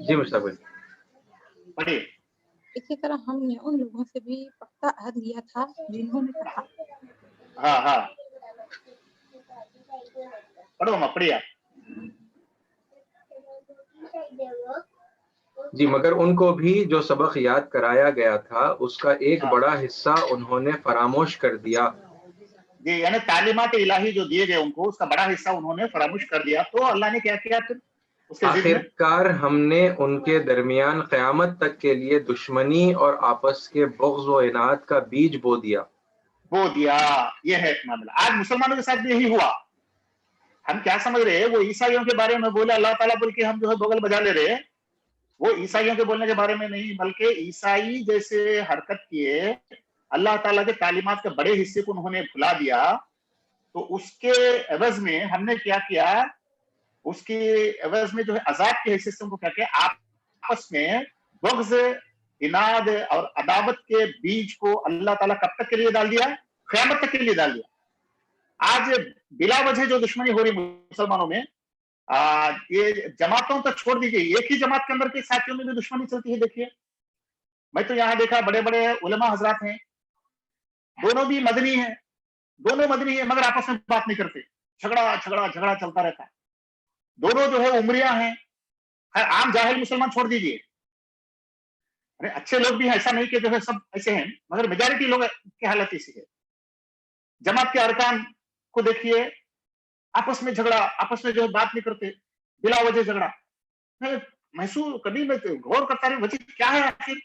جی مشتاق بھائی پڑھیے. اسی طرح ہم نے ان لوگوں سے بھی پختہ عہد لیا تھا جنہوں نے کہا. ہاں پڑھو ہم پڑھیے. جی مگر ان کو بھی جو سبق یاد کرایا گیا تھا اس کا ایک بڑا حصہ انہوں نے فراموش کر دیا. جی یعنی تعلیمات الہی جو دیے گئے ان کو اس کا بڑا حصہ انہوں نے فراموش کر دیا. تو اللہ نے کیا کیا پھر اس کے ضد میں؟ آخرکار ہم نے ان کے درمیان قیامت تک کے لیے دشمنی اور آپس کے بغض و عناد کا بیج بو دیا. یہ ہے معاملہ. آج مسلمانوں کے ساتھ بھی یہی ہوا. ہم کیا سمجھ رہے ہیں، وہ عیسائیوں کے بارے میں بولے اللہ تعالیٰ بول کے ہم جو ہے بغل بجا لے رہے. وہ عیسائیوں کے بولنے کے بارے میں نہیں، بلکہ عیسائی جیسے حرکت کیے، اللہ تعالیٰ کے تعلیمات کے بڑے حصے کو انہوں نے بھلا دیا. تو اس کے عوض میں ہم نے کیا کیا، اس کے عوض میں جو ہے عذاب کے حصے سے ان کو کیا کیا، آپس میں بغض، عناد اور عداوت کے بیج کو اللہ تعالیٰ کب تک کے لیے ڈال دیا؟ قیامت تک کے لیے ڈال دیا. آج بلا وجہ جو دشمنی ہو رہی مسلمانوں میں، یہ جماعتوں تک چھوڑ دیجیے، ایک ہی جماعت کے اندر کے ساتھیوں میں بھی دشمنی چلتی ہے. دیکھیے میں تو یہاں دیکھا بڑے بڑے علماء حضرات ہیں، دونوں بھی مدنی ہیں، दोनों मदनी है मगर आपस में बात नहीं करते, झगड़ा झगड़ा झगड़ा चलता रहता है। दोनों जो है उमरिया हैं, आम जाहिल मुसलमान छोड़ दीजिए, अरे अच्छे लोग भी हैं, ऐसा नहीं कि जो है सब ऐसे हैं, मगर मेजॉरिटी लोग की हालत ऐसी है। जमात के अरकान को देखिए, आपस में झगड़ा, आपस में जो है बात नहीं करते, बिला वजह झगड़ा। मैं महसूस कभी मैं गौर करता रही वजह क्या है आखिर,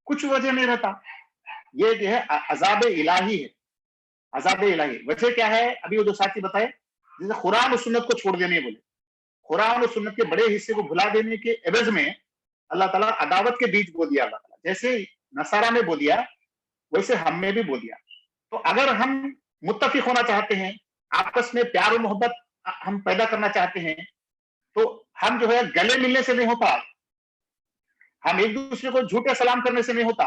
कुछ वजह नहीं रहता। ये जो है अजाब इलाही है, अजाब इलाही। वजह क्या है, अभी वो जो साथी बताए, जैसे कुरान और सुन्नत को छोड़ देने बोले, कुरान और सुन्नत के बड़े हिस्से को भुला देने के एवज में अल्लाह ताला अदावत के बीज बो दिया। अल्लाह ताला जैसे नसारा में बो दिया, वैसे हम में भी बो दिया। तो अगर हम मुत्तफिक होना चाहते हैं, आपस में प्यार और मोहब्बत हम पैदा करना चाहते हैं, तो हम जो है गले मिलने से नहीं होता, हम एक दूसरे को झूठे सलाम करने से नहीं होता,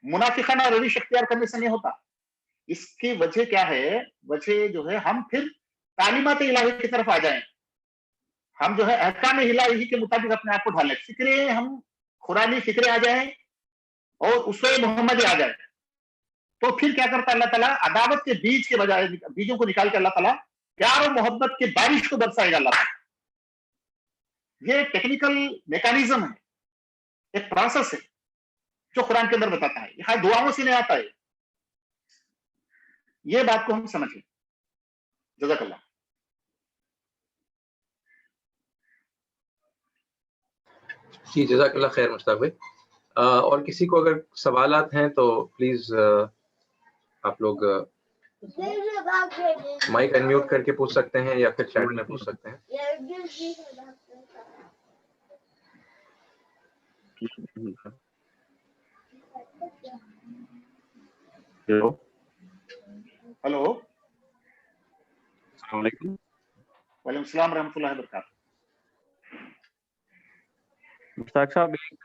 मुनाफिकाना रविश इख्तियार करने से नहीं होता। इसकी वजह क्या है, वजह जो है हम फिर तालीमात इलाही की तरफ आ जाएं, हम जो है अहकाम इलाही के मुताबिक अपने आप को ढालें, फिक्रे हम कुरानी फिक्रे आ जाएं और उससे मोहम्मद आ जाए। तो फिर क्या करता अल्लाह ताला, अदावत के बीज के बजाय बीजों को निकाल के अल्लाह ताला प्यार और मोहब्बत की बारिश को बरसाएगा अल्लाह ताला। ये टेक्निकल मैकेनिज्म है, एक प्रोसेस है जो कुरान के अंदर बताता है, यह दुआओं से नहीं आता है। ये बात को हम समझें। जज़ाकल्लाह। जी जज़ाकल्लाह खैर मुश्ताक भाई। और किसी को अगर सवालात हैं तो प्लीज आप लोग माइक अनम्यूट करके पूछ सकते हैं या फिर चैट में पूछ सकते हैं। हेलो हेलो, अस्सलाम वालेकुम। वालेकुम सलाम रहमतुल्लाहि व बरकातहू। मुश्ताक साहब, एक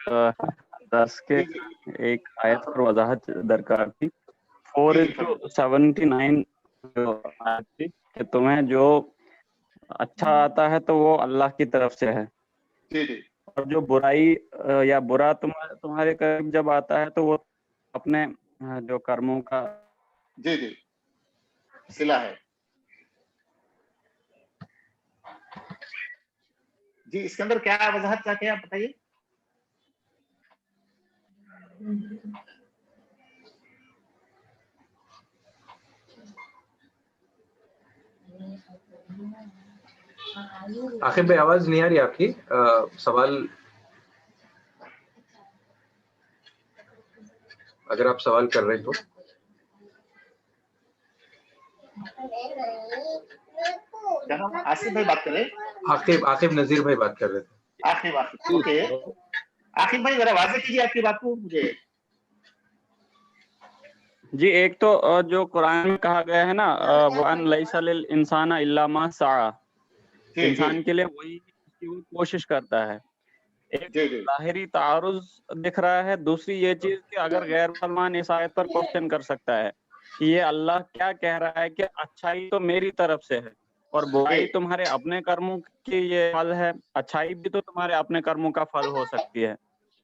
दस के एक आयत पर वजाहत दरकार थी। 4:79 जो आयत थी कि तुम्हें जो अच्छा आता है तो वो अल्लाह की तरफ से है, जी जी और जो बुराई या बुरा तुम्हारे करीब जब आता है तो वो अपने जो कर्मों का जी जी सिला है। जी इसके अंदर क्या वजाहत क्या क्या बताइए। आखिर भाई आवाज नहीं आ रही आपकी, सवाल अगर आप सवाल कर रहे हैं तो। क्या नाम, आसिफ भाई बात कर रहे हैं? आकिब नजीर भाई बात कर रहे थे। आखिर ओके, आखिर भाई जरा वाज़ेह कीजिए आपकी बात को मुझे। जी, एक तो जो कुरान में कहा गया है ना, वअन लैसा लिल इंसाना इल्ला मा सआ, इंसान के लिए वही जिसकी वो कोशिश करता है। एक ज़ाहिरी तारुज़ दिख रहा है, दूसरी ये चीज कि अगर गैर मुसलमान इस आयत पर क्वेश्चन कर सकता है कि ये अल्लाह क्या कह रहा है कि अच्छाई तो मेरी तरफ से है और बुराई तुम्हारे अपने कर्मों की ये फल है, अच्छाई भी तो तुम्हारे अपने कर्मों का फल हो सकती है।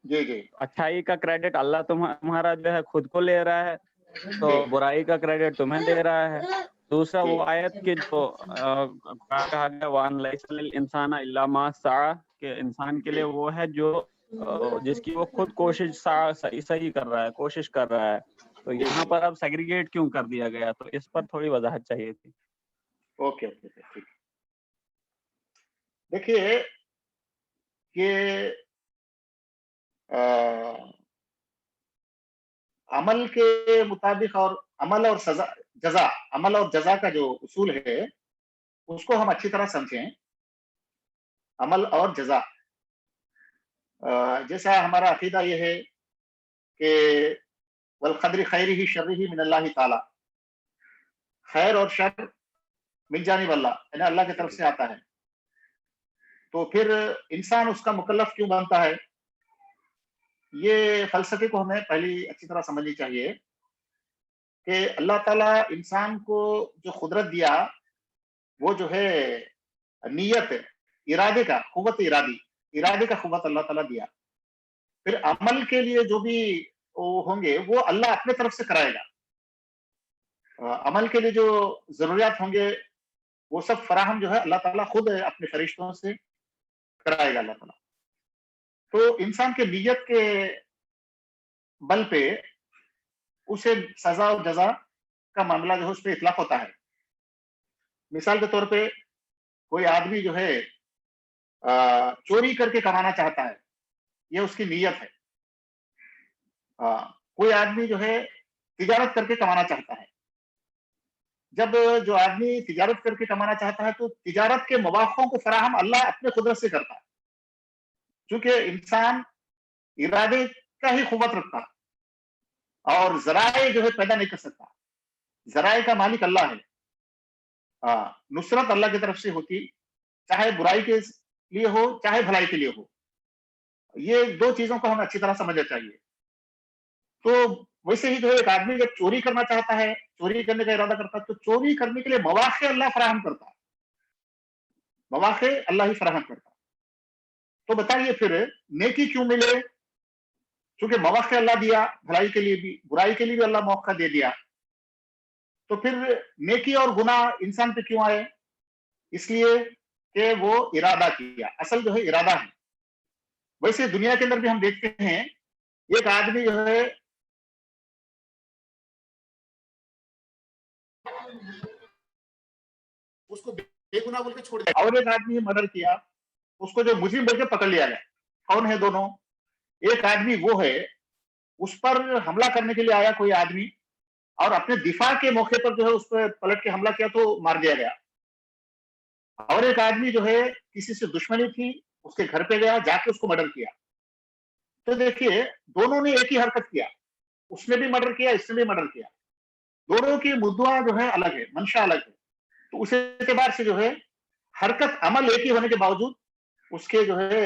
जी जी अच्छाई का क्रेडिट अल्लाह तुम्हारा जो है खुद को ले रहा है, तो बुराई का क्रेडिट तुम्हें दे रहा है। दूसरा वो आयत के जो कहा गया वान लैसा लिल इंसाना इल्ला मा सआ, कि इंसान के लिए वो है जो जिसकी वो खुद कोशिश सही कर रहा है, कोशिश कर रहा है। तो यहाँ पर अब सेग्रीगेट क्यों कर दिया गया, तो इस पर थोड़ी वजाहत चाहिए थी। ओके ओके ठीक। देखिए ये अमल के मुताबिक और अमल और सजा जजा, अमल और जजा का जो उसूल है उसको हम अच्छी तरह समझें। अमल और जजा, जैसा हमारा अकीदा ये है कि वल क़द्रि खैरिही शर्रिही मिनल्लाहि ताला, खैर और शर मिल जानिब अल्लाह, यानी अल्लाह की तरफ से आता है। तो फिर इंसान उसका मुकल्लफ क्यों बनता है, ये फलसफे को हमें पहली अच्छी तरह समझनी चाहिए कि अल्लाह ताला इंसान को जो कुदरत दिया वो जो है नियत, इरादे का कुव्वत, इरादे का कुव्वत अल्लाह ताला दिया। फिर अमल के लिए जो भी वो होंगे वो अल्लाह अपने तरफ से कराएगा। अमल के लिए जो जरूरियात होंगे वो सब फराहम जो है अल्लाह ताला खुद अपने फरिश्तों से कराएगा अल्लाह ताला। तो इंसान के नियत के बल पे उसे सजा और जजा का मामला जो है उस पर इतलाक होता है। मिसाल के तौर पे कोई आदमी जो है चोरी करके कमाना चाहता है, ये उसकी नीयत है। कोई आदमी जो है तिजारत करके कमाना चाहता है। जब जो आदमी तिजारत करके कमाना चाहता है तो तिजारत के मवाक़ों को फराहम अल्लाह अपने कुदरत से करता है, क्योंकि इंसान इरादे का ही कुव्वत रखता है और ज़राए जो है पैदा नहीं कर सकता। ज़राए का मालिक अल्लाह है। नुसरत अल्लाह की तरफ से होती, चाहे बुराई के लिए हो चाहे भलाई के लिए हो। ये दो चीजों को हमें अच्छी तरह समझना चाहिए। तो वैसे ही जो है एक आदमी जब चोरी करना चाहता है, चोरी करने का इरादा करता है, तो चोरी करने के लिए मवाक़े अल्लाह फराहम करता है, मवाक़े अल्लाह ही फराहम करता है। तो बताइए फिर नेकी क्यों मिले? क्योंकि मवाक़े अल्लाह दिया, भलाई के लिए भी बुराई के लिए भी अल्लाह मौका दे दिया। तो फिर नेकी और गुनाह इंसान पे क्यों आए? इसलिए कि वो इरादा किया। असल जो है इरादा है। वैसे दुनिया के अंदर भी हम देखते हैं, एक आदमी जो है उसको बेगुनाह बोल के छोड़ दिया और एक आदमी मर्डर किया, उसको जो मुजरिम बोल के पकड़ लिया गया। कौन है दोनों? एक आदमी वो है, उस पर हमला करने के लिए आया कोई आदमी और अपने दिफा के मौके पर जो है उस पर पलट के हमला किया तो मार दिया गया। और एक आदमी जो है किसी से दुश्मनी थी, उसके घर पे गया, जाके उसको मर्डर किया। तो देखिए दोनों ने एक ही हरकत किया, उसने भी मर्डर किया, इसने भी मर्डर किया। दोनों की मुद्दा जो है अलग है, मंशा अलग है। तो उस एतबार से जो है हरकत अमल एक ही होने के बावजूद उसके जो है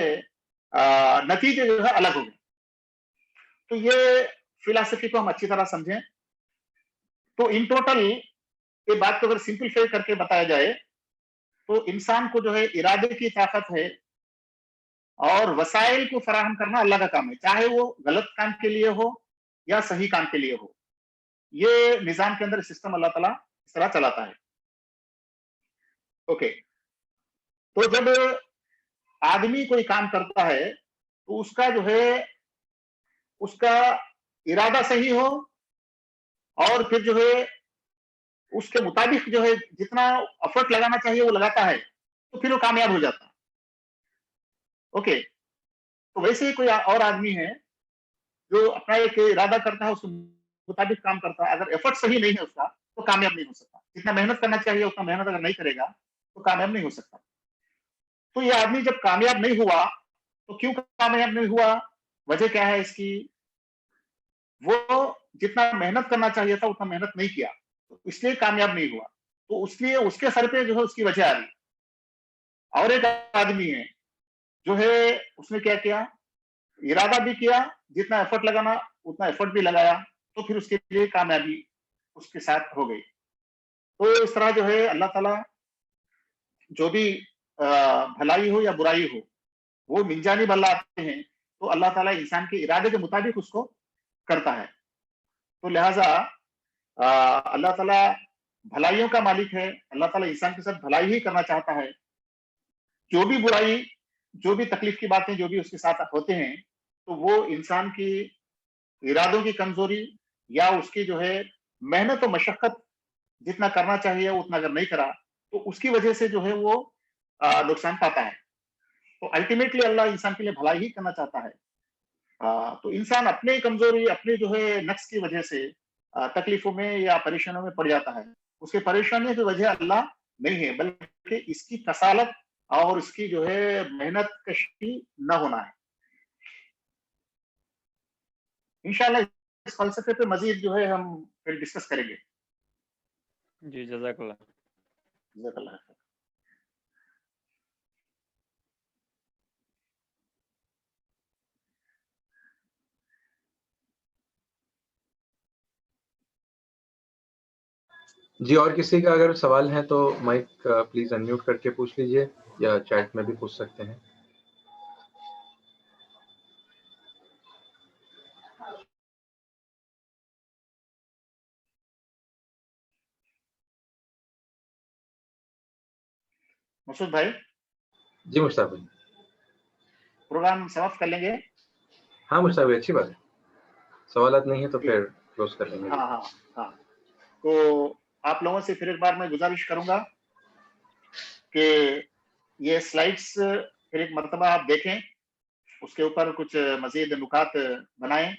नतीजे जो है अलग हो गए। तो ये फिलॉसफी को हम अच्छी तरह समझें। तो इन टोटल ये बात को अगर सिंपलीफाई करके बताया जाए तो इंसान को जो है इरादे की ताकत है और वसाइल को फराहम करना अल्लाह का काम है, चाहे वो गलत काम के लिए हो या सही काम के लिए हो। ये निजाम के अंदर सिस्टम अल्लाह ताला इस तरह चलाता है। ओके, तो जब आदमी कोई काम करता है तो उसका जो है उसका इरादा सही हो और फिर जो है उसके मुताबिक जो है जितना एफर्ट लगाना चाहिए वो लगाता है तो फिर वो कामयाब हो जाता है। ओके, तो वैसे ही कोई और आदमी है जो अपना एक इरादा करता है, उसके मुताबिक काम करता है, अगर एफर्ट सही नहीं है उसका तो कामयाब नहीं हो सकता। जितना मेहनत करना चाहिए उतना मेहनत अगर नहीं करेगा तो कामयाब नहीं हो सकता। तो ये आदमी जब कामयाब नहीं हुआ तो क्यों कामयाब नहीं हुआ? वजह क्या है इसकी? वो जितना मेहनत करना चाहिए था उतना मेहनत नहीं किया, तो इसलिए कामयाब नहीं हुआ। तो उसलिए उसके सर पे जो है उसकी वजह आ रही। और एक आदमी है जो है उसने क्या किया, इरादा भी किया, जितना एफर्ट लगाना उतना एफर्ट भी लगाया, तो फिर उसके लिए कामयाबी उसके साथ हो गई। तो इस तरह जो है अल्लाह ताला जो भी भलाई हो या बुराई हो वो मिन जानिब अल्लाह आते हैं, तो अल्लाह ताला इंसान के इरादे के मुताबिक उसको करता है। तो लिहाजा अल्लाह ताला भलाइयों का मालिक है, अल्लाह ताला इंसान के साथ भलाई ही करना चाहता है। जो भी बुराई, जो भी तकलीफ की बातें जो भी उसके साथ होते हैं, तो वो इंसान की इरादों की कमजोरी या उसकी जो है मेहनत और मशक्कत जितना करना चाहिए उतना अगर नहीं करा तो उसकी वजह से जो है वो नुकसान पाता है। तो अल्टीमेटली अल्लाह इंसान के लिए भलाई ही करना चाहता है। तो इंसान अपनी कमजोरी, अपने जो है नक्स की वजह से तकलीफों में या परेशानियों में पड़ जाता है। उसकी परेशानियों की वजह अल्लाह नहीं है, बल्कि इसकी कसालत और इसकी जो है मेहनत कशी न होना है। इंशाल्लाह इस फलसफे पे मजीद जो है हम फिर डिस्कस करेंगे। जी जज़ाकल्लाह। जज़ाकल्लाह खैर। जी, और किसी का अगर सवाल है तो माइक प्लीज अनम्यूट करके पूछ लीजिए या चैट में भी पूछ सकते हैं। मसूद भाई, जी मुश्ताक भाई। प्रोग्राम समाप्त कर लेंगे? हाँ मुश्ताक भाई, अच्छी बात है। सवालात नहीं है तो फिर क्लोज कर लेंगे। हाँ हाँ हाँ, तो आप लोगों से फिर एक बार मैं गुजारिश करूंगा कि ये स्लाइड्स फिर एक मर्तबा आप देखें, उसके ऊपर कुछ मजीद नुकात बनाएं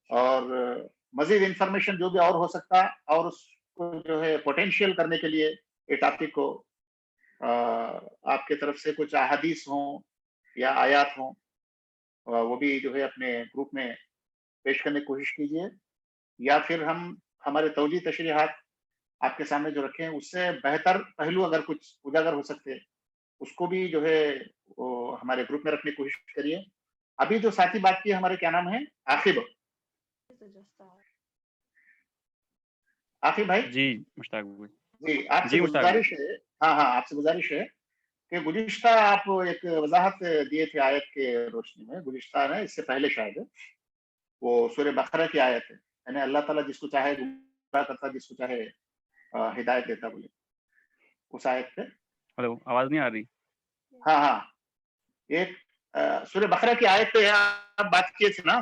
और मजीद इंफॉर्मेशन जो भी और हो सकता और उसको जो है पोटेंशियल करने के लिए ये टॉपिक को आपके तरफ से कुछ अहादीस हों या आयात हों, वो भी जो है अपने ग्रुप में पेश करने की कोशिश कीजिए, या फिर हम हमारे तौजी तशरीहात आपके सामने जो रखे हैं उससे बेहतर पहलू अगर कुछ उजागर हो सकते हैं उसको भी जो है वो हमारे ग्रुप में रखने की कोशिश करिए। अभी जो साथी बात की हमारे क्या नाम है, आकिब, आकिब भाई जी मुश्ताक भाई। जी, आपसे जी मुश्ताक भाई। गुजारिश है, हाँ हाँ आपसे गुजारिश है कि गुज़िश्ता आप एक वजाहत दिए थे आयत के रोशनी में, गुज़िश्ता ना इससे पहले शायद वो सूरह बकरा की आयत है, यानी अल्लाह ताला जिसको चाहे गुमराह करता, जिसको चाहे हिदायत देता बोले, उस आयत पे। हेलो, आवाज नहीं आ रही? हाँ हाँ, एक सूरह बकरा की आयत पे आप बात किए थे ना,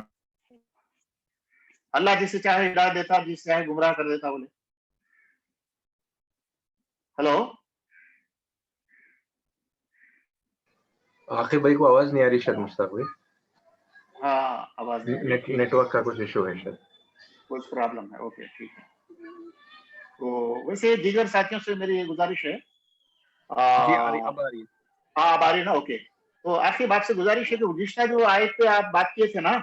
अल्लाह जिसे चाहे हिदायत देता, जिसे चाहे गुमराह कर देता बोले। हेलो, आखिर भाई को आवाज नहीं आ रही शायद मुश्ताक भाई। हाँ आवाज नहीं आ रही, ठीक है, नेटवर्क का कुछ इशू है शायद। कुछ प्रॉब्लम है, ओके ठीक है। तो वैसे दीगर साथियों से मेरी ये गुजारिश है, जी आ रही, अब आ रही है। हाँ अब आ रही ना, ओके। तो आखिर आपसे गुजारिश है कि गुज़िश्ता जो आयत पे आप बात किए थे ना,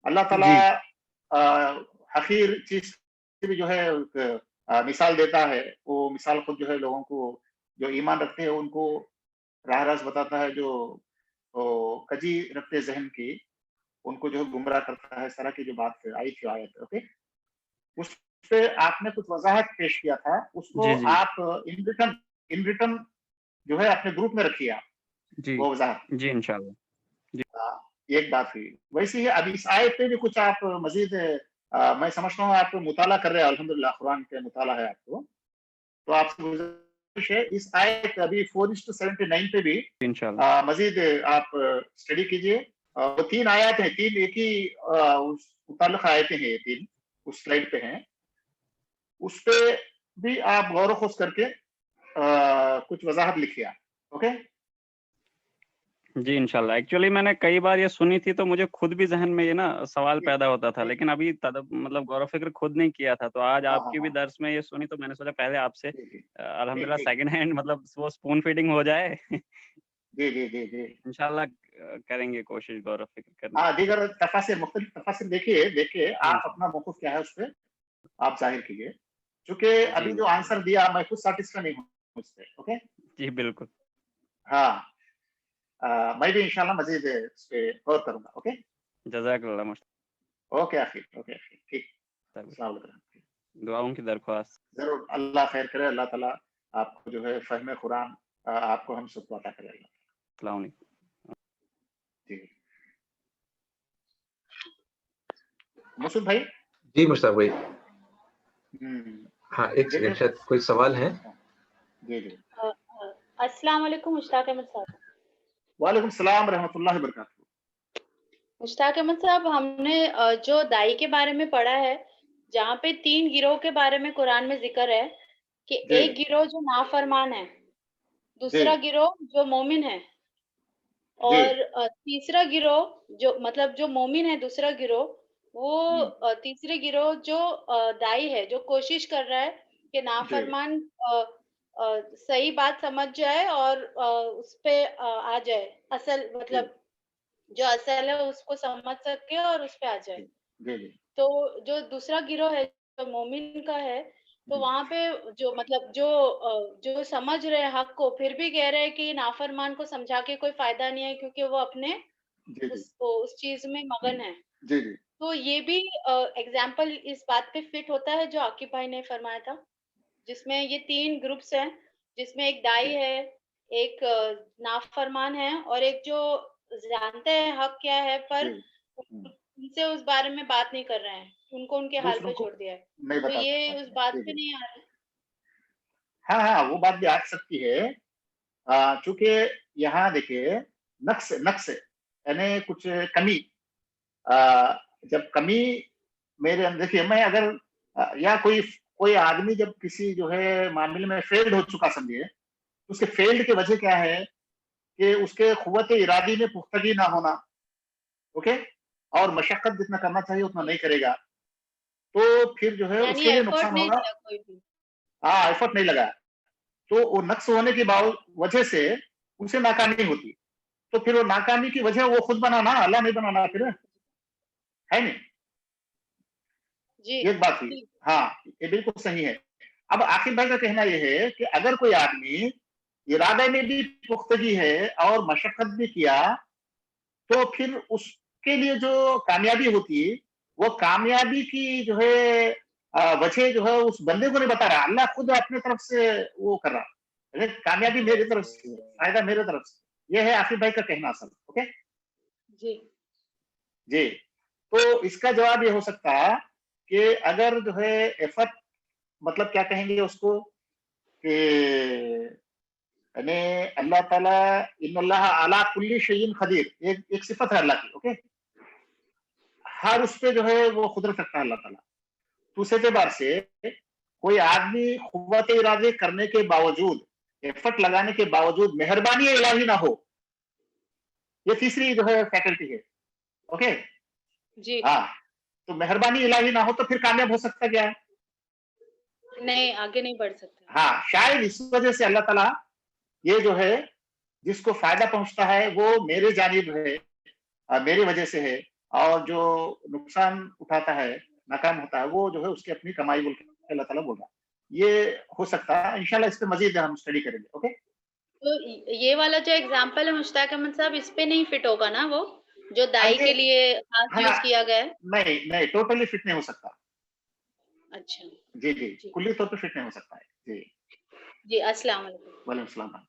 अल्लाह ताला जी हकीर चीज की भी जो है एक, मिसाल देता है, वो मिसाल खुद जो है लोगों को जो ईमान रखते हैं उनको राह रास्त बताता है, जो कजी रखते जहन की उनको जो है गुमराह करता है, इस तरह की जो बात आई थी आयत, ओके। उस पे आपने कुछ वजाहत पेश किया था, उसको जी जी आप इन रिटर्न जो है अपने ग्रुप में रखिए आप, जी वो वजाहत। जी इंशाल्लाह। एक बात हुई, वैसे ही अभी इस आयत पे भी कुछ आप मजीद मैं समझता हूँ आप मुताला कर रहे हैं, अल्हम्दुलिल्लाह कुरान के मुताला है आपको, तो आपसे गुजारिश है इस आयत अभी 4:79 पे भी इंशाल्लाह। मजीद आप स्टडी कीजिए। वो 3 आयत हैं, 3 एक ही उस मुताल्लिक़ आयतें हैं, ये 3 उस स्लाइड पे हैं, उस पे भी आप गौर व खुश करके कुछ वजाहत लिखिए आप, ओके। जी इंशाल्लाह। एक्चुअली मैंने कई बार ये सुनी थी तो मुझे खुद भी ज़हन में ये ना सवाल जी, पैदा होता था, जी, लेकिन अभी मतलब गौर व फ़िक्र खुद नहीं किया था। तो आज हाँ हाँ आपकी भी हाँ, दर्स में ये सुनी तो मैंने सोचा पहले आपसे जी जी, ठीक अल्हम्दुलिल्लाह ठीक, सेकंड हैंड मतलब वो स्पून फीडिंग हो जाए। जी जी जी जी। इंशाल्लाह करेंगे कोशिश गौर व फ़िक्र करने की। हाँ, दीगर तफासिर मुख्तलिफ तफासिर देखिए, देख के जी आप इंशाल्लाह। अपना मौक़िफ़ क्या है उस पे आप ज़ाहिर कीजिए। चूँकि जी अभी जो इंशाल्लाह। आंसर दिया मैं खुद सैटिस्फाई नहीं हूँ उससे, ओके? जी बिल्कुल। हाँ, मैं भी इंशाल्लाह मज़ीद इस पे गौर करूँगा, ओके? जज़ाकल्लाह ओके आखिर, ठीक। मुश्ताक भाई। अस्सलाम वालेकुम। दुआओं की दरख्वास्त। ज़रूर, अल्लाह खैर करे, अल्लाह ताला आपको जो है फ़हम कुरान आपको हम सबको अता करे अल्लाह। अस्सलाम वालेकुम। जी। मसूद भाई? जी मुश्ताक भाई। हुँ, हाँ एक देखिए, सेकंड, शायद कोई सवाल है। जी, जी। अस्सलाम वालेकुम मुश्ताक अहमद साहब। वालेकुम सलाम रहमतुल्लाहि व बरकातहू। मुश्ताक अहमद साहब, हमने जो दाई के बारे में पढ़ा है, जहाँ पे 3 गिरोह के बारे में कुरान में ज़िक्र है कि जी, एक गिरोह जो नाफरमान है, जी, दूसरा गिरोह जो मोमिन है जी। और तीसरा गिरोह जो मतलब जो मोमिन है, दूसरा गिरोह वो हुँ, तीसरे गिरोह जो दाई है, जो कोशिश कर रहा है कि जी, नाफरमान सही बात समझ जाए और उस पे आ जाए, असल जी, मतलब जो असल है उसको समझ सके और उस पे आ जाए। जी, जी, जी, तो जो दूसरा गिरोह है, जो मोमिन का है, तो जी, वहाँ पे जो मतलब जो समझ रहे हैं हक को, फिर भी कह रहे हैं कि नाफरमान को समझा के कोई फ़ायदा नहीं है क्योंकि वो अपने जी, जी, उस चीज़ में मगन है। जी, जी, तो ये भी एग्ज़ाम्पल इस बात पे फिट होता है जो आकिब भाई ने फरमाया था, जिसमें ये 3 ग्रुप्स हैं, जिसमें एक दाई जी, है, एक नाफरमान है और एक जो जानते हैं हक क्या है पर जी, हुँ। उनसे उस बारे में बात नहीं कर रहे हैं, उनको उनके हाल दूसरों पे को छोड़ दिया है। नहीं तो बताता ये था। उस बात जी, पे जी। नहीं आ रहे। हाँ हाँ वो बात भी आ सकती है, चूंकि यहाँ देखिए नक्स नक्स यानी कुछ कमी, जब कमी मेरे अंदर, देखिए मैं अगर या कोई कोई आदमी जब किसी जो है मामले में फेल्ड हो चुका समझिए, उसके फेल्ड की वजह क्या है कि उसके कुव्वत इरादी में पुख्तगी ना होना, ओके, और मशक्कत जितना करना चाहिए उतना नहीं करेगा, तो फिर जो है यानी उसके लिए एफर्ट नुकसान नहीं होगा। दिया कोई भी। हाँ एफर्ट नहीं लगा, तो वो नक्स होने की वजह से उसे नाकामी होती, तो फिर वो नाकामी की वजह वो खुद बनाना, अल्लाह नहीं बनाना फिर, है नहीं, जी ये एक बात हुई। जी हाँ ये बिल्कुल सही है। अब आखिर भाई का कहना यह है कि अगर कोई आदमी इरादे में भी पुख्तगी है और मशक्कत भी किया, तो फिर उसके लिए जो कामयाबी होती है, वो कामयाबी की जो है वजह जो है उस बंदे को नहीं बता रहा, अल्लाह खुद अपने तरफ से वो कर रहा है, कामयाबी मेरी तरफ से है, फायदा मेरे तरफ से, ये है आसिफ भाई का कहना असल। ओके जी जी, तो इसका जवाब ये हो सकता है कि अगर जो है एफर्ट, मतलब क्या कहेंगे उसको कि यानी अल्लाह ताला इन्नल्लाह अला कुल्ली शैइन कदीर, एक सिफत है अल्लाह की, ओके, हर उस पे जो है वो कुदरत रखता है अल्लाह ताला। दूसरे एतबार से कोई आदमी कुव्वत इरादे करने के बावजूद, एफर्ट लगाने के बावजूद मेहरबानी इलाही ना हो, ये तीसरी जो है फैकल्टी है, ओके। जी हाँ, तो मेहरबानी इलाही ना हो तो फिर कामयाब हो सकता क्या है? नहीं, आगे नहीं बढ़ सकते। हाँ, शायद इस वजह से अल्लाह ताला ये जो है जिसको फायदा पहुंचता है वो मेरे जानिब है, मेरी वजह से है, और जो नुकसान उठाता है, नाकाम होता है, वो जो है उसकी अपनी कमाई बोल के अल्लाह ताला बोल रहा है। ये हो सकता है, इंशाल्लाह इस पे मजीद हम स्टडी करेंगे। ओके तो ये वाला जो एग्जाम्पल है मुश्ताक अहमद साहब, इस पे नहीं फिट होगा ना वो, जो दाई ये के लिए खास हाँ, यूज किया गया है? नहीं नहीं टोटली फिट नहीं हो सकता। अच्छा जी जी, जी कुल्ली तौर पे फिट नहीं हो सकता है। जी, जी, अस्सलाम वालेकुम। वालेकुम सलाम।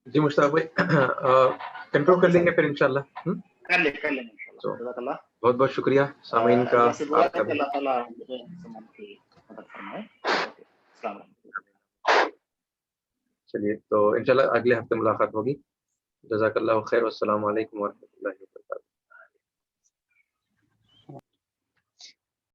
जी मुश्ताक भाई, कंट्रोल कर लेंगे फिर इंशाल्लाह। कर लेंगे इंशाल्लाह। जज़ाकल्लाह। बहुत बहुत शुक्रिया सामीन का, अल्लाह से दुआ है आपका कि भी। अल्लाह ताला मुझे मुसलमान की मदद फरमाए। ओके, अस्सलाम वालेकुम। चलिए, तो इंशाल्लाह अगले हफ्ते मुलाकात होगी। जज़ाकल्लाह खैर, वस्सलामु अलैकुम व रहमतुल्लाहि व बरकातहू।